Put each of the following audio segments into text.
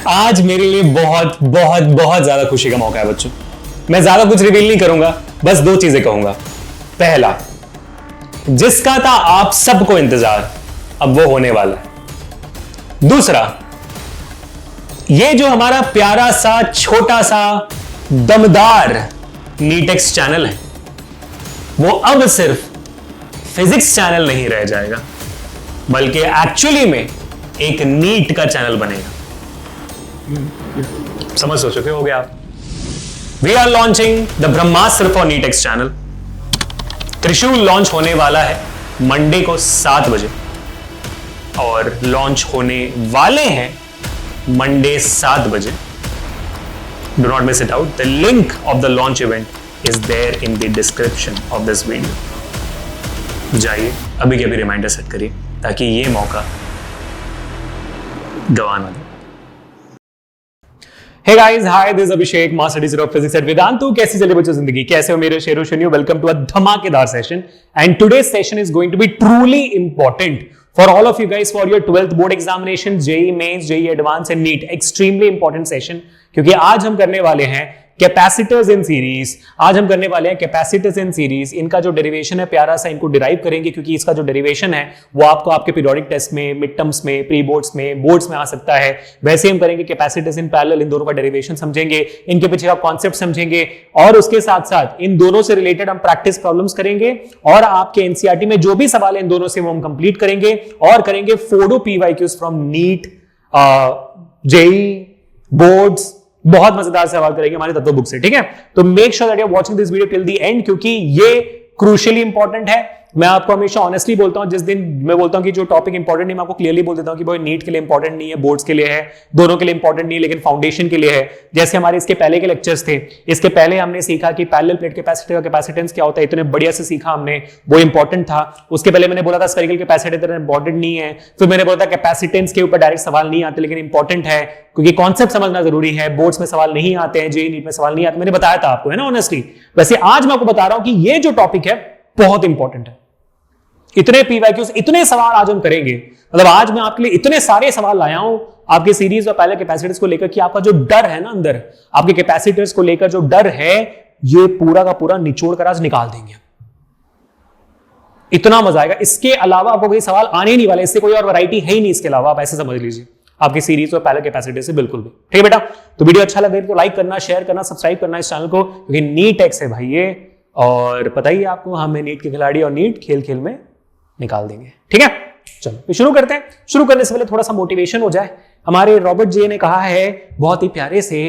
आज मेरे लिए बहुत बहुत बहुत ज्यादा खुशी का मौका है बच्चों। मैं ज्यादा कुछ रिवील नहीं करूंगा, बस दो चीजें कहूंगा। पहला, जिसका था आप सबको इंतजार, अब वो होने वाला है। दूसरा, ये जो हमारा प्यारा सा छोटा सा दमदार नीटेक्स चैनल है, वो अब सिर्फ फिजिक्स चैनल नहीं रह जाएगा, बल्कि एक्चुअली में एक नीट का चैनल बनेगा। समझ हो चुके हो गया आप? We are launching the Brahmastra for Neetex channel. Trishul launch होने वाला है मंडे को 7 बजे और लॉन्च होने वाले हैं मंडे 7 बजे। Do not miss it out. The link of the launch event is there in the description of this video. जाइए अभी के अभी रिमाइंडर सेट करिए ताकि ये मौका गवाना दे। Hey guys, hi, this is Abhishek, Master Teacher of Physics at Vedantu. कैसी चले बच्चों जिंदगी? कैसे हो मेरे शेरो शनियो? Welcome to a धमाकेदार session. And today's session is going to be truly important for all of you guys for your 12th board examination, JEE Mains, JEE Advanced and NEET. Extremely important session क्योंकि आज हम करने वाले हैं capacitors in series. आज हम करने वाले हैं कैपेसिटर्स इन सीरीज। इनका जो डेरिवेशन है प्यारा सा इनको डिराइव करेंगे, क्योंकि इसका जो डेरिवेशन है वो आपको आपके पीरियोडिक टेस्ट में, मिड टर्म्स में, प्री बोर्ड्स में, बोर्ड्स में आ सकता है। वैसे हम करेंगे कैपेसिटर्स इन पैरेलल, इन दोनों का डेरिवेशन समझेंगे, इनके पीछे का कॉन्सेप्ट समझेंगे और उसके साथ साथ इन दोनों से रिलेटेड हम प्रैक्टिस प्रॉब्लम्स करेंगे और आपके एनसीईआरटी में जो भी सवाल है इन दोनों से वो हम कंप्लीट करेंगे और करेंगे 4 PYQs from NEET, JEE, boards. बहुत मजेदार सवाल करेंगे हमारे तत्व बुक से, ठीक है? तो make sure that you are watching this video till the end, क्योंकि ये क्रूशियली इंपॉर्टेंट है। मैं आपको हमेशा ऑनेस्टली बोलता हूं, जिस दिन मैं बोलता हूं कि जो टॉपिक इंपॉर्टेंट नहीं, मैं आपको क्लियरली बोल देता हूं कि भाई नीट के लिए इंपॉर्टेंट नहीं है, बोर्ड्स के लिए है, दोनों के लिए इंपॉर्टेंट नहीं है, लेकिन फाउंडेशन के लिए है। जैसे हमारे इसके पहले के लेक्चर्स थे, इसके पहले हमने सीखा कि पैरेलल प्लेट कैपेसिटर का कैपेसिटेंस क्या होता है, इतने बढ़िया से सीखा हमने, वो इंपॉर्टेंट था। उसके पहले मैंने बोला था स्फेरिकल कैपेसिटर इतना इंपॉर्टेंट नहीं है, फिर मैंने बोला था कैपेसिटेंस के ऊपर डायरेक्ट सवाल नहीं आते लेकिन इंपॉर्टेंट है क्योंकि कॉन्सेप्ट समझना जरूरी है, बोर्ड्स में सवाल नहीं आते हैं, जेईई नीट में सवाल नहीं आते, मैंने बताया था आपको, है ना, ऑनेस्टली। वैसे आज मैं आपको बता रहा हूं कि ये जो टॉपिक है बहुत इंपॉर्टेंट है। इतने पीवाईक्यूज, इतने सवाल आज हम करेंगे, मतलब आज मैं आपके लिए इतने सारे सवाल लाया हूं आपके सीरीज और पैरेलल कैपेसिटर्स को लेकर कि आपका जो डर है ना अंदर, आपके कैपेसिटर्स को लेकर जो डर है, ये पूरा का पूरा निचोड़ कर आज निकाल देंगे। इतना मजा आएगा। इसके अलावा आपको कोई सवाल आने ही नहीं वाले, इससे कोई और वैरायटी है ही नहीं इसके अलावा, आप ऐसे समझ लीजिए आपकी सीरीज और पैरेलल कैपेसिटर से बिल्कुल भी। ठीक है बेटा? तो वीडियो अच्छा लगे तो लाइक करना, शेयर करना, सब्सक्राइब करना इस चैनल को, क्योंकि नीट एक्स है भाई ये, और पता ही आपको हमें नीट के खिलाड़ी और नीट खेल खेल में निकाल देंगे। ठीक है, चलो तो शुरू करते हैं। शुरू करने से पहले थोड़ा सा मोटिवेशन हो जाए। हमारे रॉबर्ट जे ने कहा है बहुत ही प्यारे से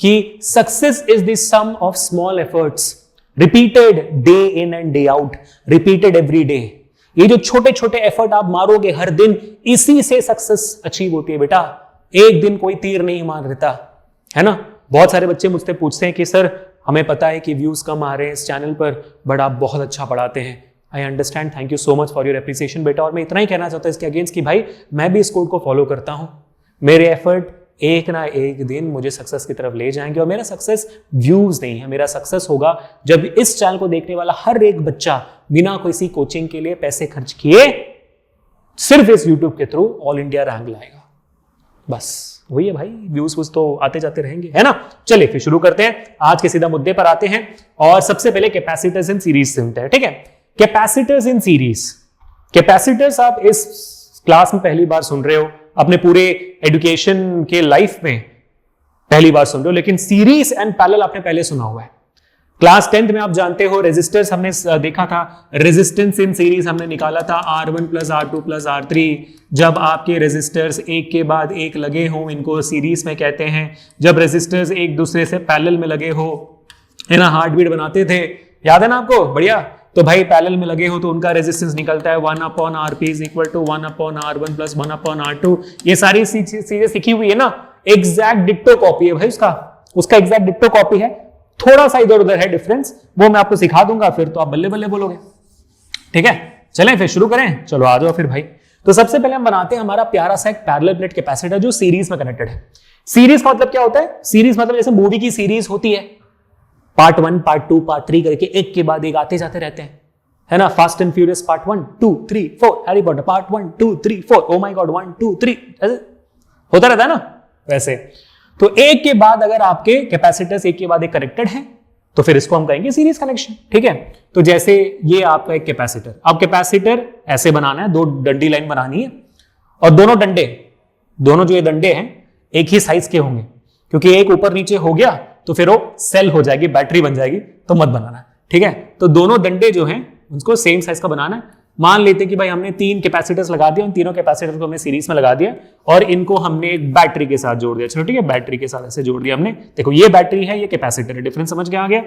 कि success is the sum of small efforts repeated day in and day out, repeated every day. ये जो छोटे छोटे एफर्ट आप मारोगे हर दिन, इसी से सक्सेस अचीव होती है बेटा। एक दिन कोई तीर नहीं मार देता, है ना? बहुत सारे बच्चे मुझसे पूछते हैं कि सर हमें पता है कि व्यूज कम आ रहे हैं इस चैनल पर, बट आप बहुत अच्छा पढ़ाते हैं। I understand, thank you so much for your appreciation बेटा। और मैं इतना ही कहना चाहता हूं इसके अगेंस्ट कि भाई मैं भी इस कोड को फॉलो करता हूं। मेरे एफर्ट एक ना एक दिन मुझे सक्सेस की तरफ ले जाएंगे, और मेरा सक्सेस व्यूज नहीं है, मेरा सक्सेस होगा जब इस चैनल को देखने वाला हर एक बच्चा बिना किसी कोचिंग के लिए पैसे खर्च किए सिर्फ इस यूट्यूब के थ्रू ऑल इंडिया रैंक लाएगा। बस वही है भाई, व्यूज कुछ तो आते जाते रहेंगे, है ना? चलिए फिर शुरू करते हैं, आज के सीधा मुद्दे पर आते हैं। और सबसे पहले कैपेसिटर्स इन सीरीज से होता है, ठीक है? Capacitors in series. कैपेसिटर्स आप इस क्लास में पहली बार सुन रहे हो, अपने पूरे एजुकेशन के लाइफ में पहली बार सुन रहे हो, लेकिन सीरीज एंड पैरेलल आपने पहले सुना हुआ है। क्लास 10th में आप जानते हो रेजिस्टर्स हमने देखा था, रेजिस्टेंस इन सीरीज हमने निकाला था R1 + R2 + R3। जब आपके रेजिस्टर्स एक के बाद एक लगे हों, इनको सीरीज में कहते हैं। जब रेजिस्टर्स एक दूसरे से पैरेलल में लगे हो, है ना, हार्ट बीट बनाते थे, याद है ना आपको? बढ़िया। तो भाई पैरेलल में लगे हो तो उनका रेजिस्टेंस निकलता है 1/RP = 1/R1 + 1/R2। ये सारी चीजें सीखी हुई है ना, एग्जैक्ट डिट्टो कॉपी है भाई उसका एग्जैक्ट डिट्टो कॉपी है। थोड़ा सा इधर उधर है डिफरेंस, वो मैं आपको सिखा दूंगा, फिर तो आप बल्ले बल्ले बोलोगे। ठीक है, चलें फिर शुरू करें। चलो आ जाओ फिर भाई। तो सबसे पहले हम बनाते हैं हमारा प्यारा सा एक पैरेलल प्लेट कैपेसिटर जो सीरीज में कनेक्टेड है। सीरीज का मतलब क्या होता है? सीरीज मतलब जैसे मूवी की सीरीज होती है, पार्ट 1, पार्ट 2, पार्ट 3 करके एक के बाद एक आते जाते रहते हैं, है ना? Fast and furious part 1, 2, 3, 4, Harry Potter part 1, 2, 3, 4, oh my God 1, 2, 3, ऐसे होता रहता है ना? वैसे। तो एक के बाद अगर आपके कैपेसिटर्स एक के बाद एक कनेक्टेड है तो फिर इसको हम कहेंगे सीरीज कनेक्शन, ठीक है। तो जैसे ये आपका एक कैपेसिटर, अब कैपेसिटर ऐसे बनाना है, दो डंडी लाइन बनानी है और दोनों जो ये डंडे हैं एक ही साइज के होंगे, क्योंकि एक ऊपर नीचे हो गया तो फिर वो सेल हो जाएगी, बैटरी बन जाएगी, तो मत बनाना, ठीक है। तो दोनों डंडे जो हैं उसको सेम साइज का बनाना है। मान लेते कि भाई हमने 3 कैपेसिटर्स लगा दिए, उन तीनों कैपेसिटर्स को हमने सीरीज में लगा दिया और इनको हमने एक बैटरी के साथ जोड़ दिया। चलो ठीक है, बैटरी के साथ ऐसे जोड़ दिया हमने। देखो ये बैटरी है, ये कैपेसिटर है, डिफरेंस समझ के आ गया।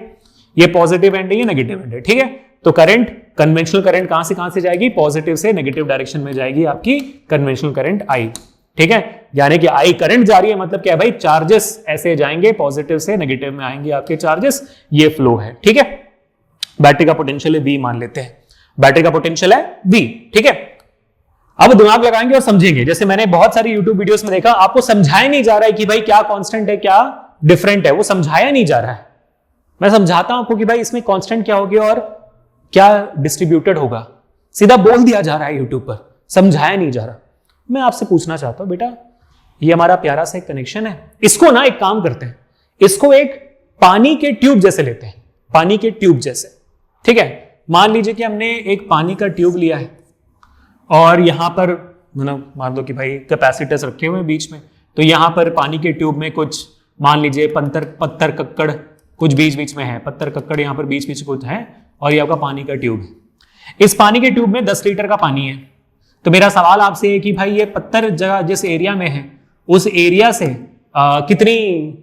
ये पॉजिटिव एंड है, ये नेगेटिव एंड है, ठीक है। तो करंट, कन्वेंशनल करंट कहां से जाएगी? पॉजिटिव से नेगेटिव डायरेक्शन में जाएगी आपकी कन्वेंशनल करंट आई, ठीक है। यानी कि आई करंट जा रही है, मतलब क्या है भाई? चार्जेस ऐसे जाएंगे, पॉजिटिव से नेगेटिव में आएंगे आपके चार्जेस, ये फ्लो है, ठीक है। बैटरी का पोटेंशियल है V मान लेते हैं, बैटरी का पोटेंशियल है V, ठीक है। अब दिमाग लगाएंगे और समझेंगे। जैसे मैंने बहुत सारी YouTube वीडियोस में देखा, आपको समझाया नहीं जा रहा है कि भाई क्या कांस्टेंट है क्या डिफरेंट है, वो समझाया नहीं जा रहा है। मैं समझाता हूं आपको कि भाई इसमें कांस्टेंट क्या होगी और क्या डिस्ट्रीब्यूटेड होगा, सीधा बोल दिया जा रहा है YouTube पर, समझाया नहीं जा रहा। मैं आपसे पूछना चाहता हूं बेटा, ये हमारा प्यारा सा एक कनेक्शन है, इसको ना एक काम करते हैं, इसको एक पानी के ट्यूब जैसे लेते हैं, पानी के ट्यूब जैसे, ठीक है। मान लीजिए कि हमने एक पानी का ट्यूब लिया है और यहां पर मान लो कि भाई कैपेसिटर्स रखे हुए हैं बीच में, तो यहां पर पानी के ट्यूब में कुछ मान लीजिए पत्थर कक्कड़ कुछ बीच में है, पत्थर कक्कड़ यहां पर बीच कुछ है और ये आपका पानी का ट्यूब है। इस पानी के ट्यूब में 10 लीटर का पानी है। तो मेरा सवाल आपसे है कि भाई ये पत्थर जगह जिस एरिया में है उस एरिया से कितनी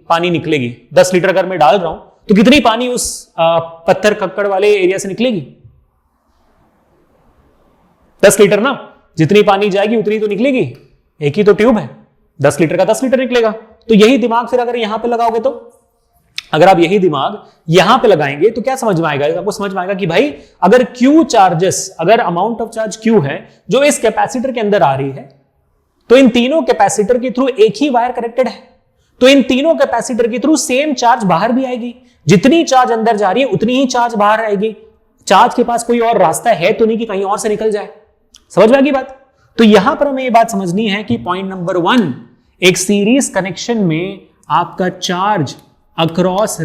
पानी निकलेगी? 10 लीटर अगर मैं डाल रहा हूं तो कितनी पानी उस पत्थर कक्कड़ वाले एरिया से निकलेगी? 10 लीटर ना, जितनी पानी जाएगी उतनी तो निकलेगी, एक ही तो ट्यूब है, 10 लीटर का 10 लीटर निकलेगा। तो यही दिमाग फिर अगर यहां पे लगाओगे, तो अगर आप यही दिमाग यहां पे लगाएंगे तो क्या समझ में आएगा? आपको समझ में आएगा कि भाई अगर Q चार्जेस, अगर अमाउंट ऑफ चार्ज Q है जो इस कैपेसिटर के अंदर आ रही है, तो इन तीनों कैपेसिटर के थ्रू एक ही वायर कनेक्टेड है, तो इन तीनों कैपेसिटर के थ्रू सेम चार्ज बाहर भी आएगी। जितनी चार्ज अंदर जा रही है उतनी ही चार्ज बाहर आएगी। चार्ज के पास कोई और रास्ता है तो नहीं कि कहीं और से निकल जाए। समझ में आ गई बात? तो यहां पर हमें यह बात समझनी है कि पॉइंट नंबर 1, एक सीरीज कनेक्शन में आपका चार्ज अक्रॉस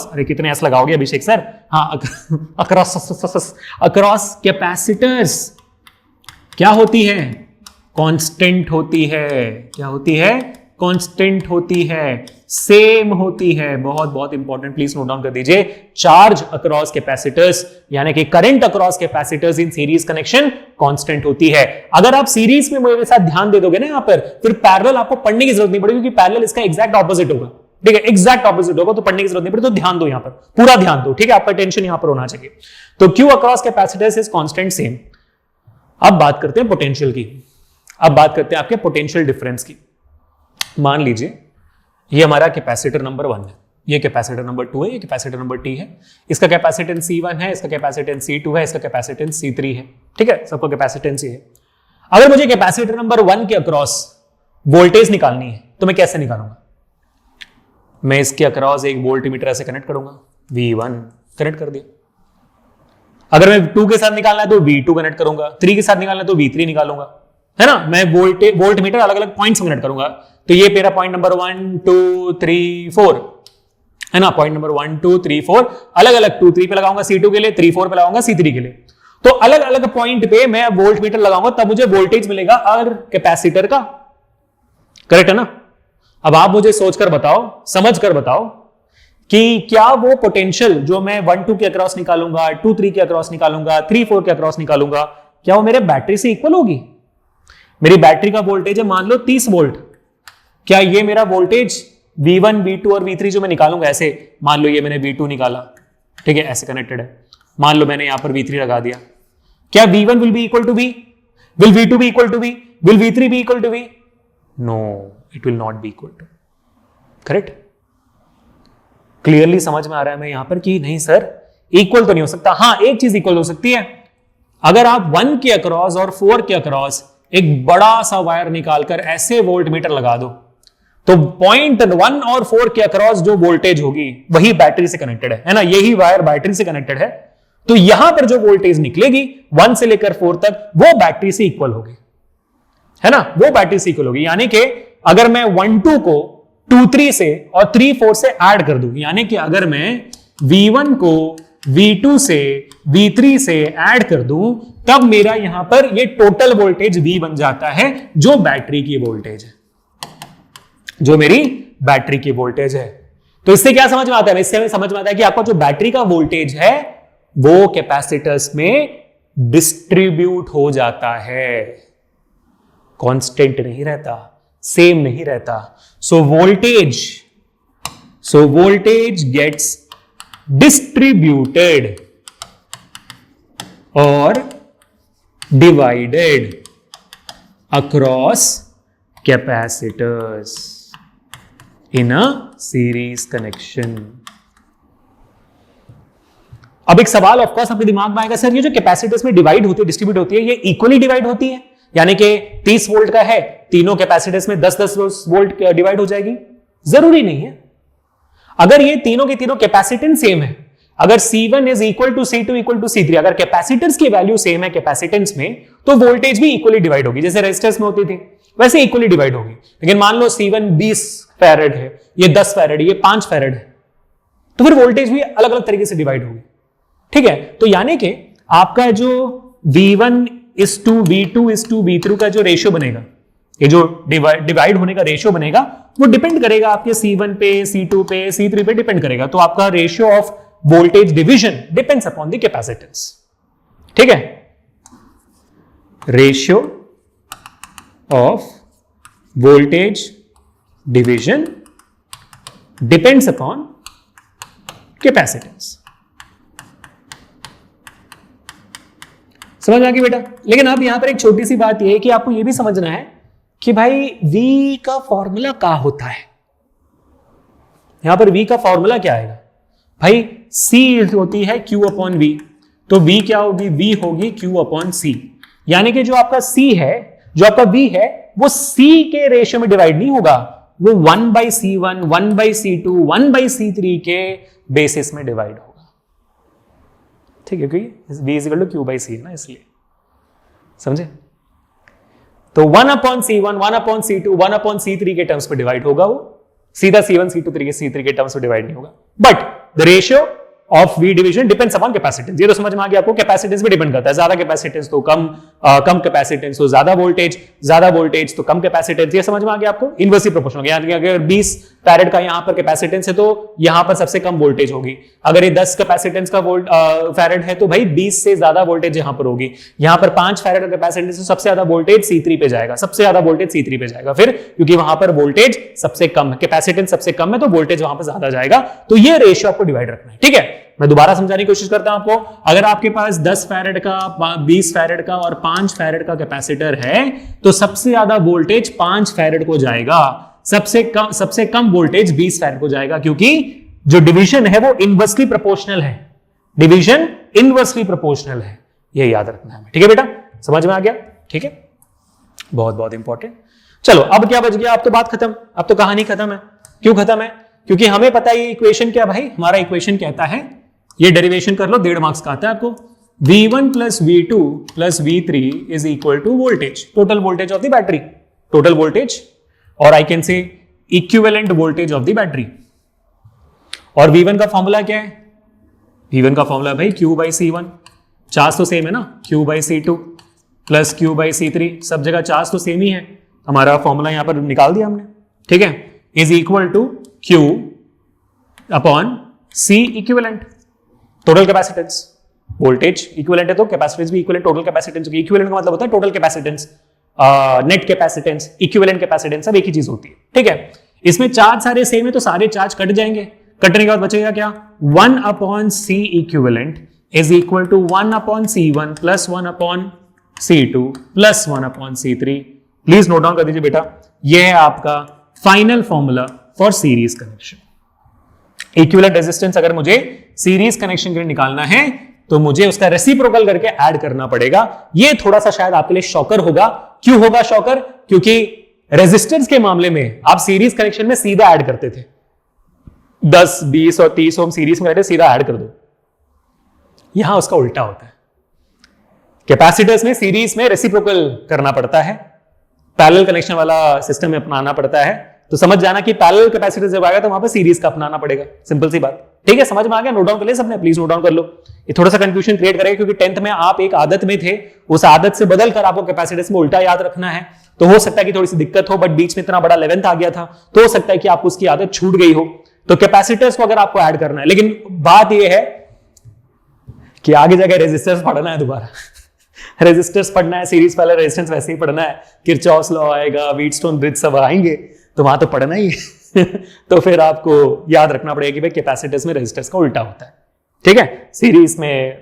अरे कितने एस लगाओगे अभिषेक सर? हाँ, अक्रॉस कैपेसिटर्स क्या होती है? कांस्टेंट होती है। क्या होती है? कांस्टेंट होती है, सेम होती है। बहुत बहुत इंपॉर्टेंट, प्लीज नोट डाउन कर दीजिए। चार्ज अक्रॉस कैपेसिटर्स यानी कि current across capacitors in series connection constant होती है। अगर आप सीरीज में मेरे साथ ध्यान दे दोगे ना यहां पर, फिर पैरेलल आपको पढ़ने की जरूरत नहीं पड़ेगी, क्योंकि पैरेलल इसका एग्जैक्ट ऑपोजिट होगा, ठीक है। एग्जैक्ट ऑपोजिट होगा तो पढ़ने की जरूरत नहीं पड़ेगी। तो ध्यान दो यहां पर, पूरा ध्यान दो, ठीक है। आपका टेंशन यहां पर होना चाहिए। तो Q across capacitors is constant, same. अब बात करते हैं पोटेंशियल की, अब बात करते हैं आपके पोटेंशियल डिफरेंस की। मान लीजिए ये हमारा कैपेसिटर नंबर 1 है, ये कैपेसिटर नंबर 2 है, ये कैपेसिटर नंबर T है, इसका कैपेसिटेंस C1 है, इसका कैपेसिटेंस C2 है, इसका कैपेसिटेंस C3 है, ठीक है। सबका कैपेसिटेंस ये है। अगर मुझे कैपेसिटर नंबर 1 के अक्रॉस वोल्टेज निकालनी है तो मैं कैसे निकालूंगा? मैं इसके अक्रॉस एक वोल्टमीटर ऐसे कनेक्ट करूंगा, V1 कनेक्ट कर दिया। अगर मैं 2 के साथ निकालना है तो V2 कनेक्ट करूंगा, 3 के साथ निकालना है तो V3 निकालूंगा, है ना। मैं वोल्ट मीटर अलग अलग पॉइंट्स में कनेक्ट करूंगा। तो ये मेरा पॉइंट नंबर 1 2 3 4 है ना, पॉइंट नंबर 1 2 3 4 अलग अलग, 2 3 पे लगाऊंगा C2 के लिए, 3 4 पे लगाऊंगा C3 के लिए। तो अलग अलग पॉइंट पे मैं वोल्ट मीटर लगाऊंगा, तब मुझे वोल्टेज मिलेगा और कैपेसिटर का, करेक्ट है ना। अब आप मुझे सोचकर बताओ, समझ कर बताओ कि क्या वो पोटेंशियल जो मैं 1 2 के अक्रॉस निकालूंगा, 2 3 के अक्रॉस निकालूंगा, 3 4 के अक्रॉस निकालूंगा, क्या वो मेरे बैटरी से इक्वल होगी? मेरी बैटरी का वोल्टेज है मान लो 30 वोल्ट, क्या ये मेरा वोल्टेज V1 V2 और V3 जो मैं निकालूंगा, ऐसे मान लो ये मैंने V2 निकाला, ठीक है, ऐसे कनेक्टेड है, मान लो मैंने यहां पर V3 लगा दिया, क्या V1 will be equal to V? Will V2 be equal to V? Will V3 be equal to V? No, it will not be equal to, correct. Clearly समझ में आ रहा है मैं यहां पर कि नहीं सर इक्वल तो नहीं हो सकता। हाँ, एक चीज इक्वल हो सकती है, अगर आप 1 के अक्रॉस और 4 के अक्रॉस एक बड़ा सा वायर निकालकर ऐसे वोल्ट मीटर लगा दो, तो पॉइंट 1 और 4 के अक्रॉस जो वोल्टेज होगी वही बैटरी से कनेक्टेड है ना, यही वायर बैटरी से कनेक्टेड है। तो यहां पर जो वोल्टेज निकलेगी 1 से लेकर 4 तक वो बैटरी से इक्वल होगी। है ना, वो बैटरी सी इक्वल होगी। यानी कि अगर मैं 1-2 को 2-3 से और 3-4 से ऐड कर दूं, यानी कि अगर मैं V1 को V2 से V3 से ऐड कर दूं, तब मेरा यहां पर ये टोटल वोल्टेज V बन जाता है, जो बैटरी की वोल्टेज है, जो मेरी बैटरी की वोल्टेज है। तो इससे क्या समझ में आता है? इससे हमें समझ में आता है कि आपका जो बैटरी का वोल्टेज है वो कैपेसिटर्स में डिस्ट्रीब्यूट हो जाता है, कांस्टेंट नहीं रहता, सेम नहीं रहता। सो वोल्टेज गेट्स डिस्ट्रीब्यूटेड और divided across capacitors in a series connection. अब एक सवाल ऑफ कोर्स आपके दिमाग में आएगा, सर ये जो कैपेसिटर्स में डिवाइड होती है, डिस्ट्रीब्यूट होती है, ये इक्वली डिवाइड होती है? यानी कि 30 वोल्ट का है, तीनों कैपेसिटर्स में 10-10 वोल्ट डिवाइड हो जाएगी? जरूरी नहीं है। अगर ये तीनों के तीनों कैपेसिटेंस सेम है, अगर C1 is equal to C2 equal to C3, अगर कैपेसिटर्स की वैल्यू सेम है कैपेसिटेंस में, तो वोल्टेज भी इक्वली डिवाइड होगी। जैसे रेजिस्टर्स में होती थी वैसे इक्वली डिवाइड होगी। लेकिन मान लो C1 20 फैरेड है, ये 10 फैरेड है, ये 5 फैरेड है, तो फिर वोल्टेज भी अलग अलग तरीके से डिवाइड होगी। ठीक है, तो यानी कि आपका जो V1 is to V2 is to V3 का जो रेशियो बनेगा, ये जो डिवाइड होने का रेशियो बनेगा, वो डिपेंड करेगा आपके C1 पे, C2 पे, C3 पे डिपेंड करेगा। तो आपका ratio of voltage division depends upon the capacitance. ठीक है, ratio of voltage division depends upon capacitance. समझ आ गई बेटा? लेकिन अब यहां पर एक छोटी सी बात यह है कि आपको यह भी समझना है कि भाई V का फॉर्मूला क्या होता है। यहां पर V का फॉर्मूला क्या आएगा भाई? C होती है Q अपॉन V, तो V क्या होगी? V होगी Q अपॉन C। यानी कि जो आपका C है, जो आपका V है, वो C के रेशियो में डिवाइड नहीं होगा, वो 1/C1, 1/C2, 1/C3 के बेसिस में डिवाइड होगा। ठीक है, क्योंकि V इक्वल टू Q/C है ना, इसलिए। समझे? तो 1/C1, 1/C2, 1/C3 के टर्म्स पे डिवाइड होगा, वो सीधा C1, C2, C3 के टर्म्स पे डिवाइड नहीं होगा। But the ratio of V division depends upon capacitance. ये तो समझ में आ गया आपको, कैपेसिटेंस पे डिपेंड करता है। ज्यादा कैपेसिटेंस तो कम कैपेसिटेंस तो ज्यादा वोल्टेज तो कम कैपेसिटेंस। ये समझ में आ गया आपको? Inversely proportional. यानी अगर 20 फैरेड का यहां पर कैपेसिटेंस है, तो यहां पर सबसे कम वोल्टेज होगी। अगर ये 10 कैपेसिटेंस का फैरेड है, तो भाई 20 से ज्यादा वोल्टेज यहां पर होगी। यहां पर 5 फैरेड का कैपेसिटेंस, तो सबसे ज्यादा वोल्टेज C3 पे जाएगा, सबसे ज्यादा वोल्टेज C3 पे जाएगा। फिर क्योंकि वहां पर वोल्टेज सबसे कम है, कैपेसिटेंस सबसे कम है, तो वोल्टेज वहां पर ज्यादा जाएगा। तो ये रेशियो आपको डिवाइड रखना है। ठीक है, मैं दोबारा समझाने की कोशिश करता हूं आपको। अगर आपके पास 10 फैरेड का, 20 फैरेड का और 5 फैरेड का कैपेसिटर है, तो सबसे ज्यादा वोल्टेज 5 फैरेड को जाएगा, सबसे कम वोल्टेज 20 फैरेड को जाएगा, क्योंकि जो डिवीजन है वो इनवर्सली प्रोपोर्शनल है। डिवीजन इनवर्सली प्रोपोर्शनल है, ये याद रखना है। ठीक है बेटा, समझ में आ गया? ठीक है, बहुत बहुत इंपॉर्टेंट। चलो, अब क्या बच गया? अब तो बात खत्म, अब तो कहानी खत्म है। क्यों खत्म है? क्योंकि हमें पता है ये इक्वेशन क्या भाई, हमारा इक्वेशन कहता है, ये डेरिवेशन कर लो, 1.5 मार्क्स का आता है आपको। V1 plus V2 plus V3 is equal to voltage, total voltage of the battery, total voltage, और I can say equivalent voltage of the battery. और V1 का फॉर्मूला क्या है? V1 का फॉर्मूला भाई Q/C1, चार्ज तो सेम है ना, Q/C2 प्लस Q/C3, सब जगह चार्ज तो सेम ही है। हमारा फॉर्मूला यहां पर निकाल दिया हमने। ठीक है, is equal to Q upon C equivalent, total capacitance. Voltage equivalent है तो कैपेसिटेंस भी इक्विवेलेंट, टोटल कैपेसिटेंस। इक्विवेलेंट का मतलब होता है total capacitance, net capacitance, equivalent capacitance, सब एक ही चीज होती है। ठीक है, इसमें चार्ज सारे सेम है, तो सारे चार्ज कट जाएंगे। कटने के बाद बचेगा क्या? 1/C equivalent is equal to 1/C1 plus 1/C2 plus 1/C3। Please note down कर दीजिए बेटा, यह है आपका final formula for series connection. Equivalent resistance अगर मुझे सीरीज कनेक्शन के लिए निकालना है, तो मुझे उसका रेसिप्रोकल करके ऐड करना पड़ेगा। ये थोड़ा सा शायद आपके लिए शॉकर होगा। क्यों होगा शॉकर? क्योंकि रेजिस्टेंस के मामले में आप सीरीज कनेक्शन में सीधा ऐड करते थे, 10, 20 और 30 ओम सीरीज में रहते, सीधा ऐड कर दो। यहां उसका उल्टा होता है, कैपेसिटर्स में सीरीज में रेसिप्रोकल करना पड़ता है, पैरेलल कनेक्शन वाला सिस्टम अपनाना पड़ता है। तो समझ जाना कि पैरेलल कैपेसिटर जब आएगा तो वहां पे सीरीज का अपनाना पड़ेगा, सिंपल सी बात। ठीक है, समझ में आ गया? नोट डाउन कर ले सबने, प्लीज नोट डाउन कर लो। ये थोड़ा सा कंफ्यूजन क्रिएट करेगा क्योंकि 10th में आप एक आदत में थे, उस आदत से बदल कर आपको कैपेसिटेंस में उल्टा याद रखना है। तो हो सकता है कि थोड़ी सी दिक्कत हो, बट बीच में इतना बड़ा 11th आ गया था तो हो सकता है कि आपको उसकी आदत छूट गई हो। तो कैपेसिटर्स को अगर आपको ऐड करना है, लेकिन बात यह है कि आगे जाकर रेजिस्टर्स पढ़ना है दोबारा रेजिस्टर्स पढ़ना है, सीरीज वाला रेजिस्टेंस वैसे ही पढ़ना है, किरचॉफ्स लॉ आएगा, व्हीटस्टोन ब्रिज सब आएंगे तो वहां तो पढ़ना ही है तो फिर आपको याद रखना पड़ेगा कि भाई कैपेसिटर्स में रेजिस्टर्स का उल्टा होता है। ठीक है, सीरीज में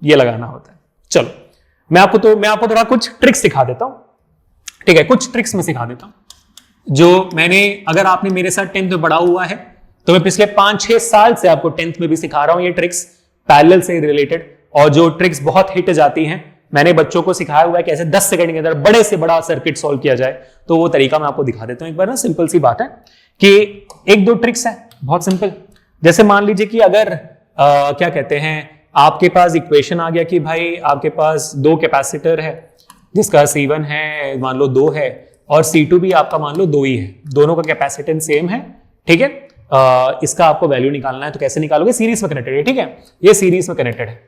ये लगाना होता है। चलो मैं आपको थोड़ा कुछ ट्रिक्स सिखा देता हूं। ठीक है, कुछ ट्रिक्स में सिखा देता हूं जो मैंने, अगर आपने मेरे साथ 10th में पढ़ा हुआ है तो मैं पिछले 5-6 साल से आपको 10th में भी सिखा रहा हूं ये ट्रिक्स पैरेलल से रिलेटेड। और जो ट्रिक्स बहुत हिट जाती हैं, मैंने बच्चों को सिखाया हुआ है कैसे 10 सेकंड के अंदर बड़े से बड़ा सर्किट सॉल्व किया जाए। तो वो तरीका मैं आपको दिखा देता हूं एक बार ना। सिंपल सी बात है कि 1-2 ट्रिक्स है बहुत सिंपल। जैसे मान लीजिए कि अगर क्या कहते हैं, आपके पास इक्वेशन आ गया कि भाई आपके पास 2 कैपेसिटर है जिसका C1 है मान लो 2 है और C2 भी आपका मान लो 2 ही है, दोनों का कैपेसिटेंस सेम है। ठीक है, इसका आपको वैल्यू निकालना है तो कैसे निकालोगे? सीरीज में कनेक्टेड है। ठीक है, ये सीरीज में कनेक्टेड है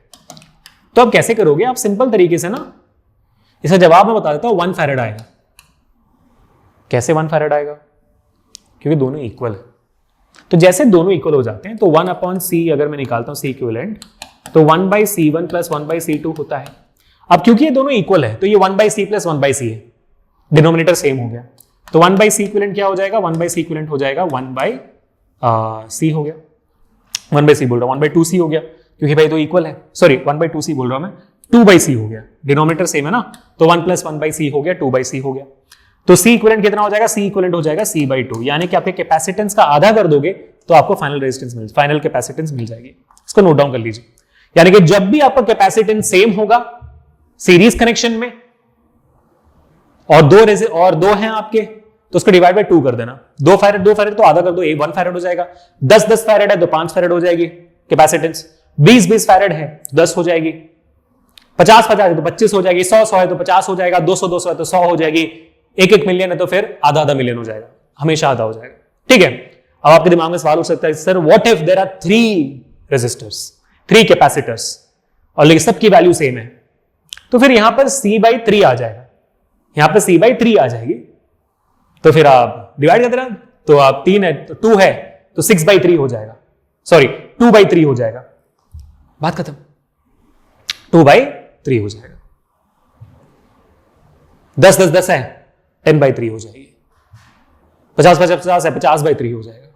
तो अब कैसे करोगे आप? सिंपल तरीके से ना, इसका जवाब मैं बता देता हूं, 1 फैरेड आएगा। कैसे 1 फैरेड आएगा? क्योंकि दोनों इक्वल है। तो जैसे दोनों इक्वल हो जाते हैं तो 1/c अगर मैं निकालता हूं C इक्विवेलेंट तो 1/C1 + 1/C2 होता है। अब क्योंकि ये दोनों इक्वल है तो ये 1/c + 1/c है, डिनोमिनेटर सेम हो गया। तो 1/c इक्विवेलेंट क्या हो जाएगा? 1/c इक्विवेलेंट हो जाएगा 1/c हो गया, 1/c बोल रहा हूं 1/2c हो गया क्योंकि भाई तो इक्वल है। सॉरी 1/2c बोल रहा हूं मैं, 2/c हो गया, डिनोमिनेटर सेम है ना। तो 1 + 1/c हो गया, 2/c हो गया। तो C इक्विवेलेंट कितना हो जाएगा? C इक्विवेलेंट हो जाएगा C/2, यानी कि आपके कैपेसिटेंस का आधा कर दोगे तो आपको फाइनल कैपेसिटेंस मिल जाएगी। इसको नोट डाउन कर लीजिए। यानी कि जब भी आपका कैपेसिटेंस सेम होगा सीरीज कनेक्शन में और दो हैं आपके तो उसको डिवाइड बाय 2 कर देना। 2 फैरेड तो आधा कर दो, 1 फैरेड हो जाएगा। 10 फैरेड है तो 5 फैरेड हो जाएगी कैपेसिटेंस। 20 फैरेड है 10 हो जाएगी। 50 है तो 25 हो जाएगी। 100 है तो 50 हो जाएगा। 200 है तो 100 हो जाएगी। 1 मिलियन है तो फिर आधा मिलियन हो जाएगा, हमेशा आधा हो जाएगा। ठीक है, अब आपके दिमाग में सवाल हो सकता है sir what if there are 3 resistors, 3 capacitors और लेकिन सबकी वैल्यू सेम है? तो फिर यहां पर C/3 आ जाएगा, यहां पर C/3 आ जाएगी। तो फिर आप डिवाइड कर देना, तो आप 3 है तो 2 है तो 6/3 हो जाएगा, सॉरी 2/3 हो जाएगा। बात खत्म, 2/3 हो जाएगा। 10 है 10/3 हो जाएगी। 50 है 50/3 हो जाएगा।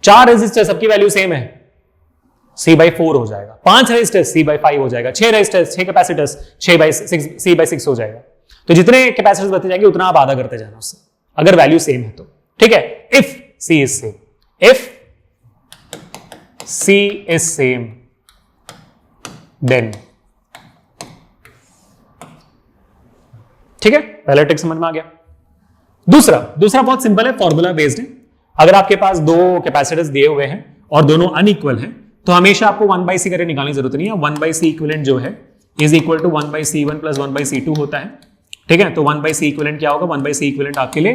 4 रेजिस्टर सबकी वैल्यू सेम है, C/4 हो जाएगा। 5 रेजिस्टर C/5 हो जाएगा। 6 रेजिस्टर 6 कैपेसिटर्स C/6 हो जाएगा। तो जितने कैपेसिटर्स बढ़ते जाएंगे उतना आप आधा करते जाना उससे, अगर वैल्यू सेम है तो। ठीक है, if C is same, if C is same then. ठीक है, पहला ट्रिक समझ में आ गया। दूसरा बहुत सिंपल है, फॉर्मूला बेस्ड है। अगर आपके पास 2 कैपेसिटर्स दिए हुए हैं और दोनों अनइक्वल हैं तो हमेशा आपको 1/c करके निकालने की जरूरत नहीं है। 1/c इक्विवेलेंट जो है is equal to 1/c1 + 1/c2 होता है। ठीक है, तो 1/c इक्विवेलेंट क्या होगा? 1/c इक्विवेलेंट आपके लिए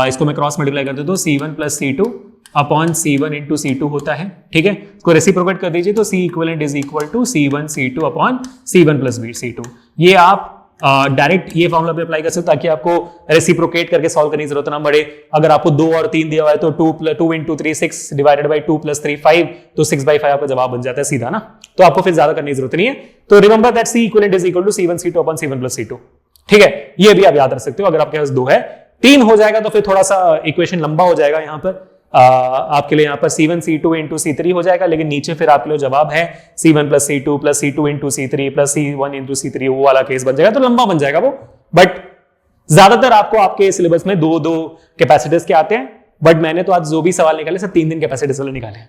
इसको मैं क्रॉस मल्टीप्लाई कर देता हूं, C1 + C2 upon C1 × C2 होता है। ठीक है, इसको रेसिप्रोकेट कर दीजिए तो C equivalent is equal to C1 C2 upon C1 + C2। ये आप डायरेक्ट ये फॉर्मूला पे अप्लाई कर सकते हो ताकि आपको रेसिप्रोकेट करके सॉल्व करने की जरूरत ना पड़े। अगर आपको 2 और 3 दिया हुआ है तो 2 × 3 6 डिवाइडेड बाय 2 + 3 5, तो 6/5 आपका जवाब बन जाता है सीधा ना। तो आपको फिर ज्यादा करने की जरूरत नहीं है। तो remember that C equivalent is equal to C1 C2 upon C1 + C2। ठीक है, ये भी आप याद रख सकते हो। अगर आपके पास 2 है, 3 हो जाएगा तो फिर थोड़ा सा इक्वेशन लंबा हो जाएगा। यहां पर आपके लिए यहां पर C1 C2 × C3 हो जाएगा, लेकिन नीचे फिर आपके लिए जवाब है C1 + C2 + C2 × C3 + C1 × C3, वो वाला केस बन जाएगा। तो लंबा बन जाएगा वो, बट ज्यादातर आपको आपके सिलेबस में 2 कैपेसिटर्स के आते हैं। बट मैंने तो आज जो भी सवाल निकाले सब 3 कैपेसिटर्स वाले निकाले हैं,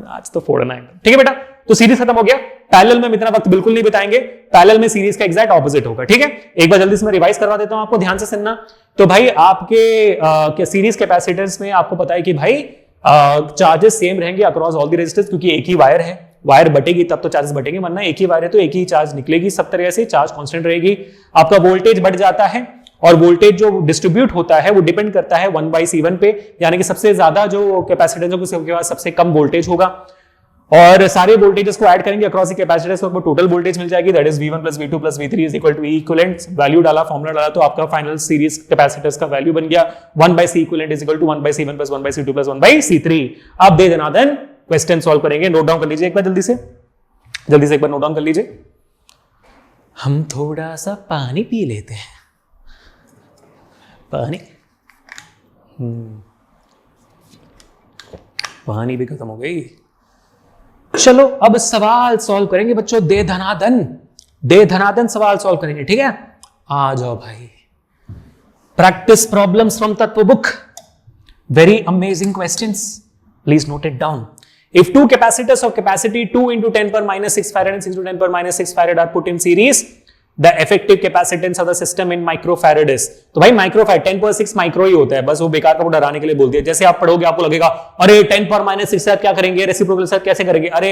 आज तो फोड़ना है। ठीक है बेटा, तो सीरीज खत्म हो गया। पैरेलल में इतना वक्त बिल्कुल नहीं बिताएंगे, पैरेलल में सीरीज का एग्जैक्ट ऑपोजिट होगा। ठीक है, एक बार जल्दी से मैं रिवाइज करवा देता हूं आपको, ध्यान से सुनना। तो भाई आपके सीरीज कैपेसिटर्स में आपको पता है कि भाई चार्जेस सेम रहेंगे अक्रॉस ऑल द रेजिस्टर्स, क्योंकि एक ही वायर है। वायर बटेगी तब तो चार्जेस बटेंगे, वरना एक ही वायर है तो एक ही चार्ज निकलेगी। सब तरह से चार्ज कांस्टेंट रहेगी। आपका वोल्टेज बढ़ जाता है और वोल्टेज जो डिस्ट्रीब्यूट होता है वो डिपेंड करता है 1/C1 पे, यानी कि सबसे ज्यादा जो कैपेसिटेंस है उसके पास सबसे कम वोल्टेज होगा। और सारे वोल्टेजेस को ऐड करेंगे अक्रॉस द कैपेसिटर्स तो आपको टोटल वोल्टेज मिल जाएगी, that is V1 + V2 + V3 is equal to E equivalent. Value डाला, फॉर्मूला डाला तो आपका फाइनल सीरीज कैपेसिटर्स का वैल्यू बन गया 1/C equivalent is equal to 1/C1 + 1/C2 + 1/C3। अब दे देना, देन क्वेश्चन सॉल्व करेंगे। नोट डाउन कर लीजिए एक बार जल्दी से एक बार नोट डाउन कर लीजिए। हम थोड़ा सा पानी पी लेते हैं, पानी भी खत्म हो गई। चलो अब सवाल सॉल्व करेंगे बच्चों, दे धनादन सवाल सॉल्व करेंगे, ठीक है। आ जाओ भाई, प्रैक्टिस प्रॉब्लम्स फ्रॉम तत्व book, very amazing questions, please note it down. If two capacitors of capacity 2 × 10⁻⁶ farad and 6 × 10⁻⁶ farad are put in series, the effective capacitance of the system in microfarad is। तो भाई microfarad 10/6 micro ही होता है, बस वो बेकार का डराने के लिए बोल दिया। जैसे आप पढ़ोगे आपको लगेगा अरे 10⁻⁶ साथ क्या करेंगे, रेसिप्रोकल साथ कैसे करेंगे, अरे